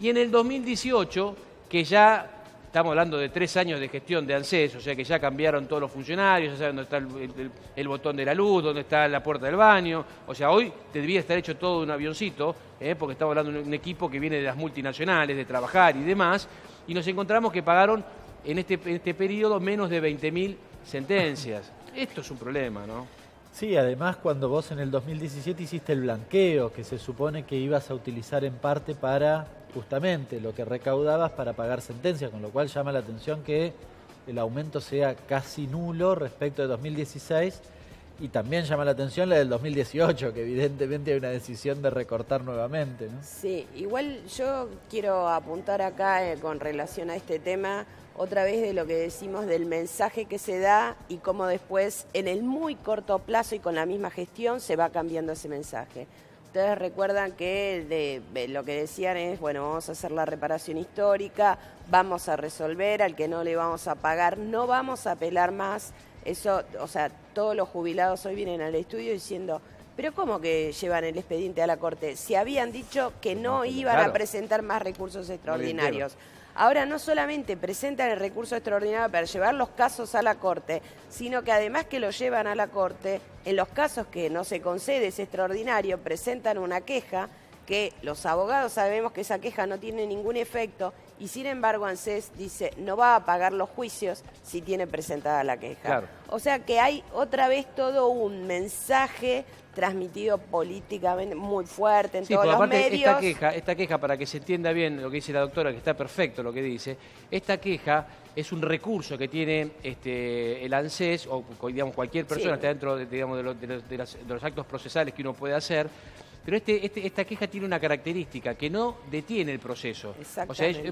Y en el 2018, que ya... Estamos hablando de 3 años de gestión de ANSES, o sea que ya cambiaron todos los funcionarios, ya saben dónde está el botón de la luz, dónde está la puerta del baño. O sea, hoy debía estar hecho todo de un avioncito, porque estamos hablando de un equipo que viene de las multinacionales, de trabajar y demás, y nos encontramos que pagaron en este periodo menos de 20.000 sentencias. Esto es un problema, ¿no? Sí, además cuando vos en el 2017 hiciste el blanqueo, que se supone que ibas a utilizar en parte para justamente lo que recaudabas para pagar sentencias, con lo cual llama la atención que el aumento sea casi nulo respecto de 2016 y también llama la atención la del 2018, que evidentemente hay una decisión de recortar nuevamente, ¿no? Sí, igual yo quiero apuntar acá con relación a este tema otra vez de lo que decimos del mensaje que se da y cómo después en el muy corto plazo y con la misma gestión se va cambiando ese mensaje. Ustedes recuerdan que lo que decían es, bueno, vamos a hacer la reparación histórica, vamos a resolver, al que no le vamos a pagar, no vamos a apelar más. Eso, o sea, todos los jubilados hoy vienen al estudio diciendo, pero ¿cómo que llevan el expediente a la Corte? Si habían dicho que no iban a presentar más recursos extraordinarios. Ahora no solamente presentan el recurso extraordinario para llevar los casos a la Corte, sino que además que lo llevan a la Corte, en los casos que no se concede ese extraordinario, presentan una queja que los abogados sabemos que esa queja no tiene ningún efecto y sin embargo ANSES dice no va a pagar los juicios si tiene presentada la queja. Claro. O sea que hay otra vez todo un mensaje transmitido políticamente muy fuerte en todos porque los aparte medios. esta queja, para que se entienda bien lo que dice la doctora, que está perfecto lo que dice, esta queja es un recurso que tiene el ANSES o digamos, cualquier persona que está dentro de los actos procesales que uno puede hacer. Pero esta queja tiene una característica, que no detiene el proceso. O sea, el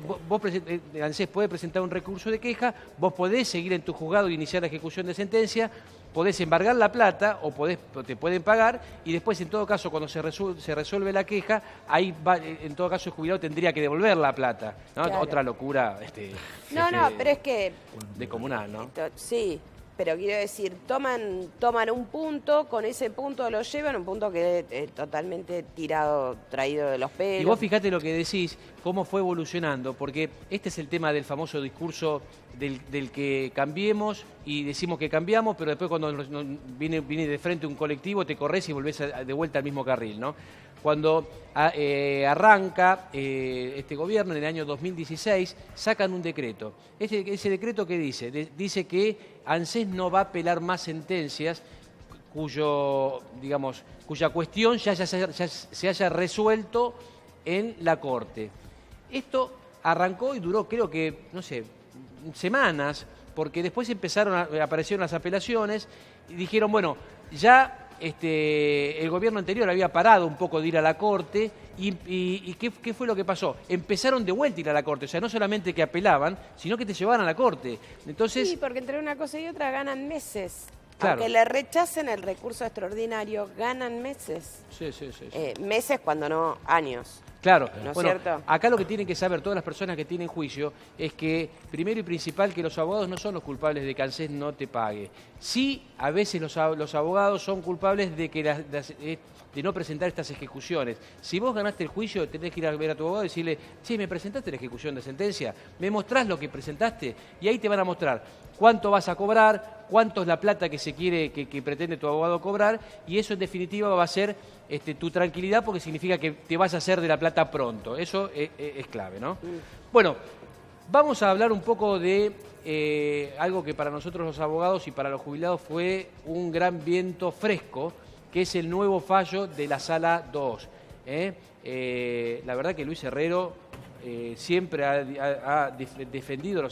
ANSES puede presentar un recurso de queja, vos podés seguir en tu juzgado y iniciar la ejecución de sentencia, podés embargar la plata o te pueden pagar y después, en todo caso, cuando se resuelve la queja, ahí en todo caso el jubilado tendría que devolver la plata, ¿no? Claro. Otra locura Pero es que... descomunal, ¿no? Sí, pero quiero decir, toman un punto, con ese punto lo llevan, un punto que es totalmente traído de los pelos. Y vos fijate lo que decís, cómo fue evolucionando, porque este es el tema del famoso discurso del que cambiemos y decimos que cambiamos, pero después cuando viene de frente un colectivo te corres y volvés de vuelta al mismo carril, ¿no? Cuando arranca este gobierno en el año 2016, sacan un decreto. Ese decreto, ¿qué dice? Dice que ANSES no va a apelar más sentencias cuya cuestión ya se haya resuelto en la Corte. Esto arrancó y duró, creo que, no sé, semanas, porque después aparecieron las apelaciones y dijeron, bueno, ya el gobierno anterior había parado un poco de ir a la Corte y ¿qué fue lo que pasó? Empezaron de vuelta a ir a la Corte, o sea, no solamente que apelaban, sino que te llevaban a la Corte. Entonces, sí, porque entre una cosa y otra ganan meses. Claro. Aunque le rechacen el recurso extraordinario, ganan meses. Sí. Meses cuando no años. Claro, ¿No es bueno, cierto? acá lo que tienen que saber todas las personas que tienen juicio es que, primero y principal, que los abogados no son los culpables de que ANSES no te pague. Sí, a veces los abogados son culpables de que de no presentar estas ejecuciones. Si vos ganaste el juicio, tenés que ir a ver a tu abogado y decirle, che, ¿me presentaste la ejecución de sentencia? ¿Me mostrás lo que presentaste? Y ahí te van a mostrar cuánto vas a cobrar, cuánto es la plata que se quiere, que pretende tu abogado cobrar, y eso en definitiva va a ser tu tranquilidad, porque significa que te vas a hacer de la plata pronto. Eso es clave, ¿no? Bueno, vamos a hablar un poco de algo que para nosotros los abogados y para los jubilados fue un gran viento fresco, que es el nuevo fallo de la Sala 2. La verdad que Luis Herrero siempre ha defendido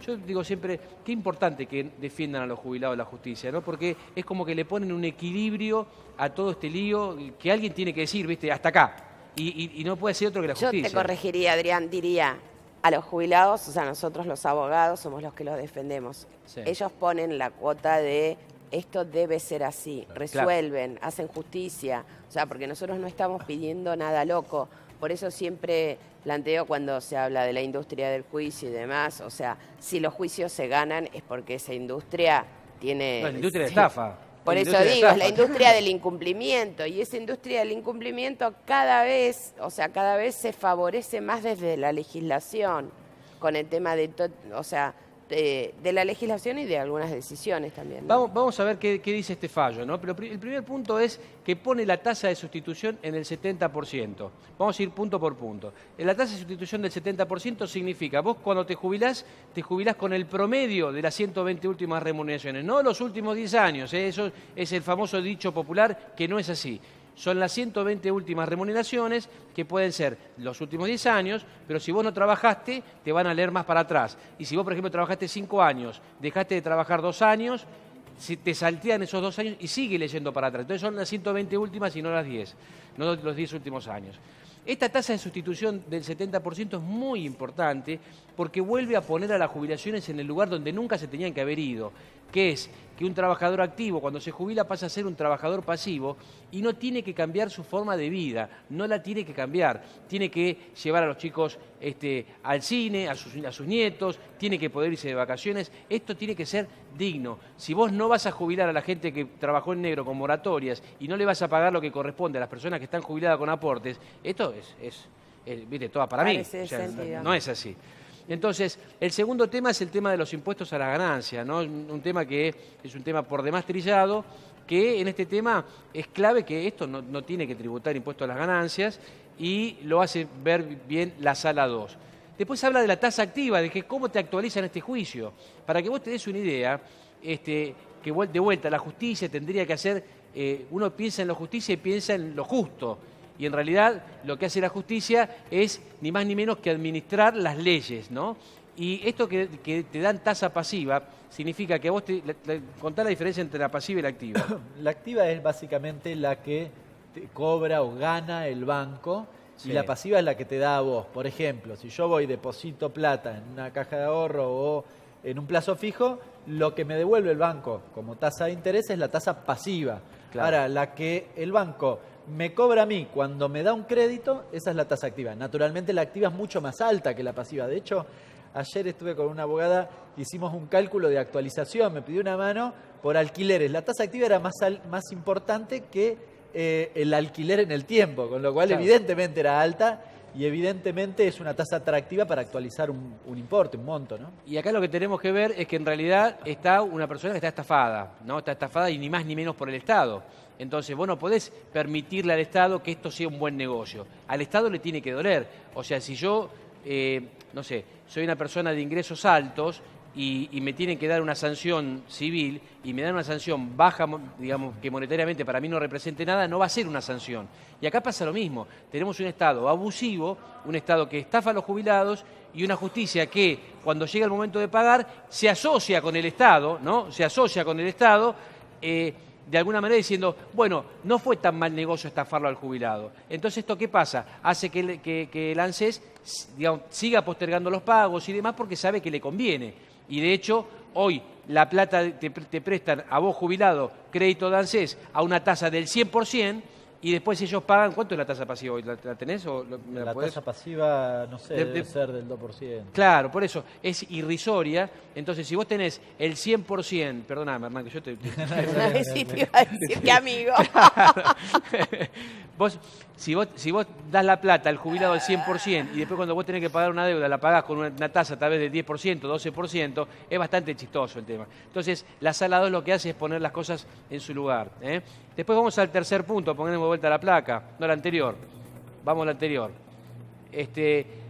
yo digo siempre, qué importante que defiendan a los jubilados la justicia, ¿no? Porque es como que le ponen un equilibrio a todo este lío que alguien tiene que decir, ¿viste? Hasta acá. Y no puede ser otro que la justicia. Yo te corregiría, Adrián, diría, a los jubilados, o sea, nosotros los abogados somos los que los defendemos. Sí. Ellos ponen la cuota de esto debe ser así, resuelven, hacen justicia, o sea, porque nosotros no estamos pidiendo nada loco. Por eso siempre planteo cuando se habla de la industria del juicio y demás, o sea, si los juicios se ganan es porque esa industria tiene... No, la industria de estafa. Por eso digo, es la industria del incumplimiento, y esa industria del incumplimiento cada vez se favorece más desde la legislación, con el tema de la legislación y de algunas decisiones también, ¿no? Vamos a ver qué dice este fallo, ¿no? Pero el primer punto es que pone la tasa de sustitución en el 70%. Vamos a ir punto por punto. La tasa de sustitución del 70% significa, vos cuando te jubilás con el promedio de las 120 últimas remuneraciones, no los últimos 10 años, eso es el famoso dicho popular que no es así. Son las 120 últimas remuneraciones, que pueden ser los últimos 10 años, pero si vos no trabajaste, te van a leer más para atrás. Y si vos, por ejemplo, trabajaste 5 años, dejaste de trabajar 2 años, te saltean esos 2 años y sigue leyendo para atrás. Entonces son las 120 últimas y no las 10, no los 10 últimos años. Esta tasa de sustitución del 70% es muy importante porque vuelve a poner a las jubilaciones en el lugar donde nunca se tenían que haber ido, que es que un trabajador activo cuando se jubila pasa a ser un trabajador pasivo y no tiene que cambiar su forma de vida, no la tiene que cambiar, tiene que llevar a los chicos al cine, a sus nietos, tiene que poder irse de vacaciones, esto tiene que ser digno. Si vos no vas a jubilar a la gente que trabajó en negro con moratorias y no le vas a pagar lo que corresponde a las personas que están jubiladas con aportes, esto es viste, toda para mí, o sea, no es así. Entonces, el segundo tema es el tema de los impuestos a la ganancia, ¿no? Un tema que es un tema por demás trillado, que en este tema es clave que esto no tiene que tributar impuestos a las ganancias y lo hace ver bien la Sala 2. Después habla de la tasa activa, de que cómo te actualizan este juicio. Para que vos te des una idea, que de vuelta la justicia tendría que hacer, uno piensa en la justicia y piensa en lo justo. Y en realidad lo que hace la justicia es ni más ni menos que administrar las leyes, ¿no? Y esto que te dan tasa pasiva significa que a vos contá la diferencia entre la pasiva y la activa. La activa es básicamente la que te cobra o gana el banco, Sí. y la pasiva es la que te da a vos. Por ejemplo, si yo voy, deposito plata en una caja de ahorro o en un plazo fijo, lo que me devuelve el banco como tasa de interés es la tasa pasiva. Claro. Ahora, la que el banco me cobra a mí cuando me da un crédito, esa es la tasa activa. Naturalmente la activa es mucho más alta que la pasiva. De hecho, ayer estuve con una abogada, hicimos un cálculo de actualización, me pidió una mano por alquileres. La tasa activa era más importante que el alquiler en el tiempo, con lo cual Claro. evidentemente era alta y evidentemente es una tasa atractiva para actualizar un importe, un monto, ¿no? Y acá lo que tenemos que ver es que en realidad está una persona que está estafada, ¿no? Está estafada y ni más ni menos por el Estado. Entonces vos no podés permitirle al Estado que esto sea un buen negocio. Al Estado le tiene que doler. O sea, si yo, no sé, soy una persona de ingresos altos y me tienen que dar una sanción civil y me dan una sanción baja, digamos, que monetariamente para mí no represente nada, no va a ser una sanción. Y acá pasa lo mismo. Tenemos un Estado abusivo, un Estado que estafa a los jubilados y una justicia que, cuando llega el momento de pagar, se asocia con el Estado, ¿no? Se asocia con el Estado, de alguna manera diciendo, bueno, no fue tan mal negocio estafarlo al jubilado. Entonces, ¿esto qué pasa? Hace que el ANSES, digamos, siga postergando los pagos y demás porque sabe que le conviene. Y de hecho, hoy la plata te prestan a vos jubilado, crédito de ANSES, a una tasa del 100%, y después ellos pagan. ¿Cuánto es la tasa pasiva hoy? ¿La tenés? ¿O me La podés? tasa pasiva, no sé, debe ser del 2%. Claro, por eso, es irrisoria. Entonces, si vos tenés el 100%, perdóname, Hernán, que yo te... Sí, te iba a decir que amigo. Si vos das la plata al jubilado al 100% y después cuando vos tenés que pagar una deuda la pagás con una tasa tal vez del 10%, 12%, es bastante chistoso el tema. Entonces, la Sala 2 lo que hace es poner las cosas en su lugar, ¿eh? Después vamos al tercer punto, ponemos de vuelta la placa, no la anterior. Vamos a la anterior.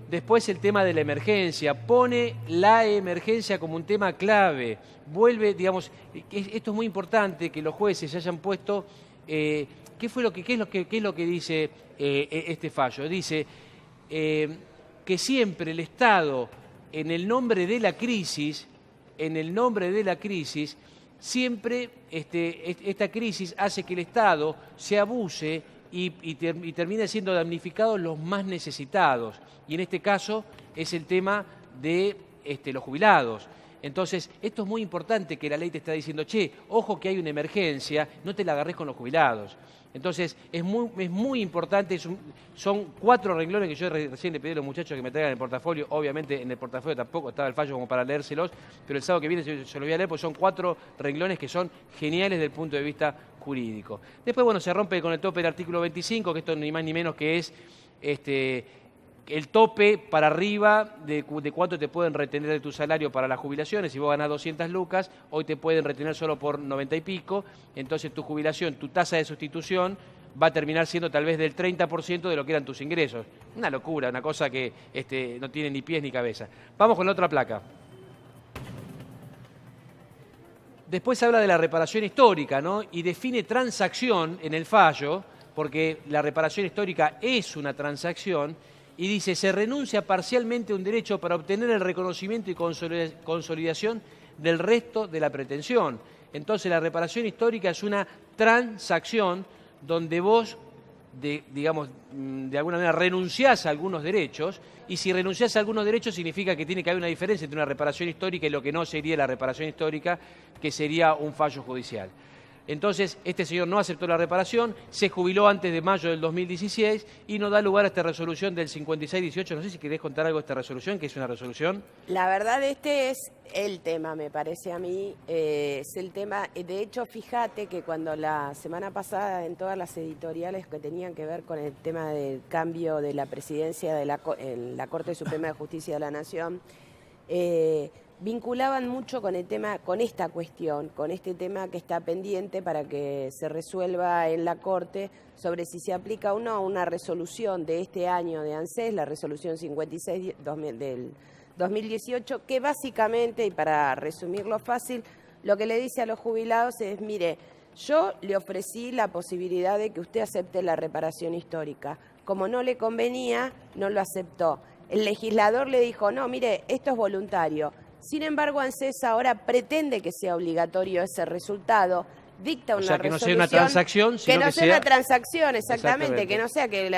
Después el tema de la emergencia, pone la emergencia como un tema clave. Vuelve, digamos, esto es muy importante que los jueces hayan puesto... ¿Qué es lo que dice este fallo? Dice que siempre el Estado, en el nombre de la crisis, siempre esta crisis hace que el Estado se abuse y termine siendo damnificados los más necesitados. Y en este caso es el tema de los jubilados. Entonces, esto es muy importante que la ley te está diciendo, che, ojo que hay una emergencia, no te la agarres con los jubilados. Entonces, es muy importante, son 4 renglones que yo recién le pedí a los muchachos que me traigan el portafolio. Obviamente en el portafolio tampoco estaba el fallo como para leérselos, pero el sábado que viene se lo voy a leer porque son 4 renglones que son geniales desde el punto de vista jurídico. Después, bueno, se rompe con el tope del artículo 25, que esto ni más ni menos que es el tope para arriba de cuánto te pueden retener de tu salario para las jubilaciones. Si vos ganás 200 lucas, hoy te pueden retener solo por 90 y pico. Entonces tu jubilación, tu tasa de sustitución va a terminar siendo tal vez del 30% de lo que eran tus ingresos. Una locura, una cosa que no tiene ni pies ni cabeza. Vamos con la otra placa. Después habla de la reparación histórica, ¿no? Y define transacción en el fallo, porque la reparación histórica es una transacción. Y dice, se renuncia parcialmente a un derecho para obtener el reconocimiento y consolidación del resto de la pretensión. Entonces, la reparación histórica es una transacción donde vos, de alguna manera, renunciás a algunos derechos, y si renunciás a algunos derechos significa que tiene que haber una diferencia entre una reparación histórica y lo que no sería la reparación histórica, que sería un fallo judicial. Entonces, este señor no aceptó la reparación, se jubiló antes de mayo del 2016 y no da lugar a esta resolución del 5618. No sé si querés contar algo de esta resolución, que es una resolución. La verdad, este es el tema, me parece a mí. Es el tema. De hecho, fíjate que cuando la semana pasada, en todas las editoriales que tenían que ver con el tema del cambio de la presidencia de en la Corte Suprema de Justicia de la Nación, vinculaban mucho con el tema, con esta cuestión, con este tema que está pendiente para que se resuelva en la Corte sobre si se aplica o no una resolución de este año de ANSES, la resolución 56 del 2018, que básicamente, y para resumirlo fácil, lo que le dice a los jubilados es, mire, yo le ofrecí la posibilidad de que usted acepte la reparación histórica. Como no le convenía, no lo aceptó. El legislador le dijo, no, mire, esto es voluntario. Sin embargo, ANSES ahora pretende que sea obligatorio ese resultado, dicta una resolución. O sea, que no sea una transacción, sino que no sea una transacción, exactamente, que no sea que el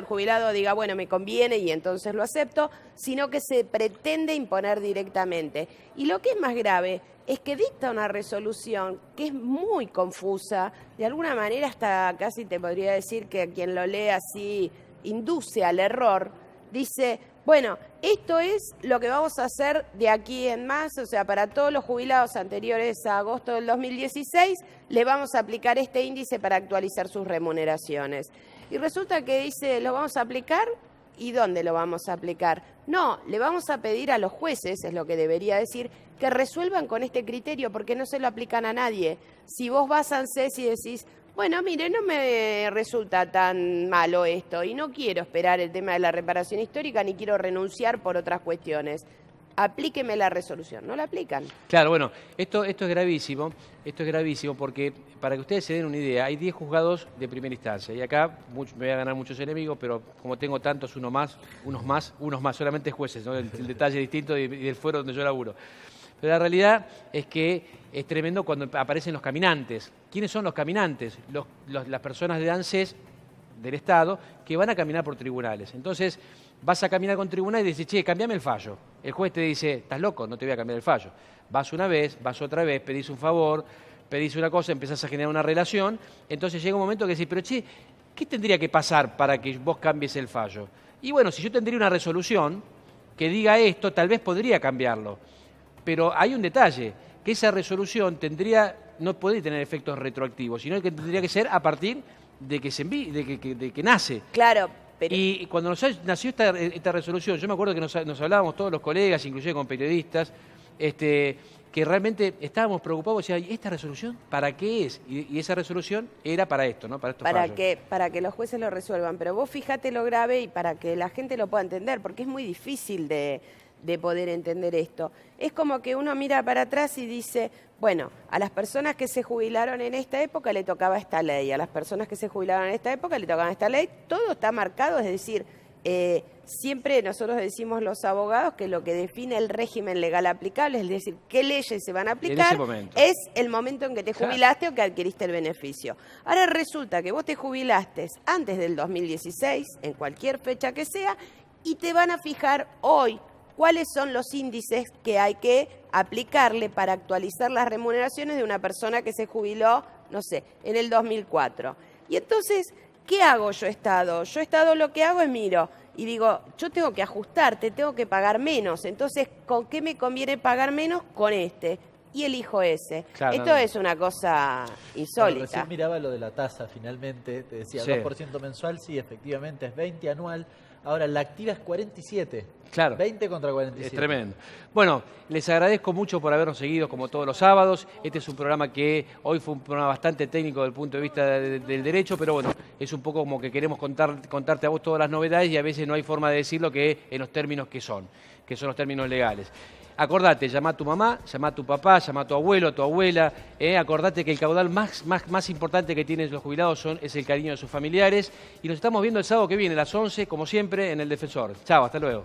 jubilado diga, bueno, me conviene y entonces lo acepto, sino que se pretende imponer directamente. Y lo que es más grave es que dicta una resolución que es muy confusa, de alguna manera hasta casi te podría decir que a quien lo lee así induce al error, dice, bueno, esto es lo que vamos a hacer de aquí en más, o sea, para todos los jubilados anteriores a agosto del 2016, le vamos a aplicar este índice para actualizar sus remuneraciones. Y resulta que dice, ¿lo vamos a aplicar? ¿Y dónde lo vamos a aplicar? No, le vamos a pedir a los jueces, es lo que debería decir, que resuelvan con este criterio, porque no se lo aplican a nadie. Si vos vas a ANSES y decís, bueno, mire, no me resulta tan malo esto y no quiero esperar el tema de la reparación histórica ni quiero renunciar por otras cuestiones, aplíqueme la resolución. No la aplican. Claro, bueno, esto es gravísimo. Esto es gravísimo porque, para que ustedes se den una idea, hay 10 juzgados de primera instancia. Y acá me voy a ganar muchos enemigos, pero como tengo tantos, unos más, solamente jueces, ¿no? El detalle distinto y del fuero donde yo laburo. Pero la realidad es que es tremendo cuando aparecen los caminantes. ¿Quiénes son los caminantes? Las personas de ANSES, del Estado, que van a caminar por tribunales. Entonces, vas a caminar con tribunal y dices, che, cambiame el fallo. El juez te dice, estás loco, no te voy a cambiar el fallo. Vas una vez, vas otra vez, pedís un favor, pedís una cosa, empezás a generar una relación. Entonces llega un momento que decís, pero che, ¿qué tendría que pasar para que vos cambies el fallo? Y bueno, si yo tendría una resolución que diga esto, tal vez podría cambiarlo. Pero hay un detalle, que esa resolución no podría tener efectos retroactivos, sino que tendría que ser a partir de que se envíe, de que nace. Claro, pero... Y cuando nació esta resolución, yo me acuerdo que nos hablábamos todos los colegas, inclusive con periodistas, que realmente estábamos preocupados, decía, ¿y esta resolución para qué es? Y esa resolución era para esto, ¿no? Para estos fallos. Para que los jueces lo resuelvan. Pero vos fíjate lo grave y para que la gente lo pueda entender, porque es muy difícil de poder entender esto. Es como que uno mira para atrás y dice, bueno, a las personas que se jubilaron en esta época le tocaba esta ley, a las personas que se jubilaron en esta época le tocaba esta ley, todo está marcado, es decir, siempre nosotros decimos los abogados que lo que define el régimen legal aplicable, es decir, qué leyes se van a aplicar, es el momento en que te jubilaste o que adquiriste el beneficio. Ahora resulta que vos te jubilaste antes del 2016, en cualquier fecha que sea, y te van a fijar hoy cuáles son los índices que hay que aplicarle para actualizar las remuneraciones de una persona que se jubiló, no sé, en el 2004. Y entonces, ¿qué hago yo, Estado? Yo, Estado, lo que hago es miro y digo, yo tengo que ajustarte, tengo que pagar menos. Entonces, ¿con qué me conviene pagar menos? Con este. Y elijo ese. Claro, esto es una cosa insólita. Bueno, recién miraba lo de la tasa, finalmente, te decía, 2% mensual, sí, efectivamente, es 20 anual. Ahora, la activa es 47. Claro. 20 contra 47. Es tremendo. Bueno, les agradezco mucho por habernos seguido como todos los sábados. Este es un programa que hoy fue un programa bastante técnico desde el punto de vista del derecho, pero bueno, es un poco como que queremos contarte a vos todas las novedades y a veces no hay forma de decirlo que en los términos que son los términos legales. Acordate, llama a tu mamá, llama a tu papá, llama a tu abuelo, a tu abuela. Acordate que el caudal más importante que tienen los jubilados es el cariño de sus familiares. Y nos estamos viendo el sábado que viene a las 11, como siempre, en El Defensor. Chao, hasta luego.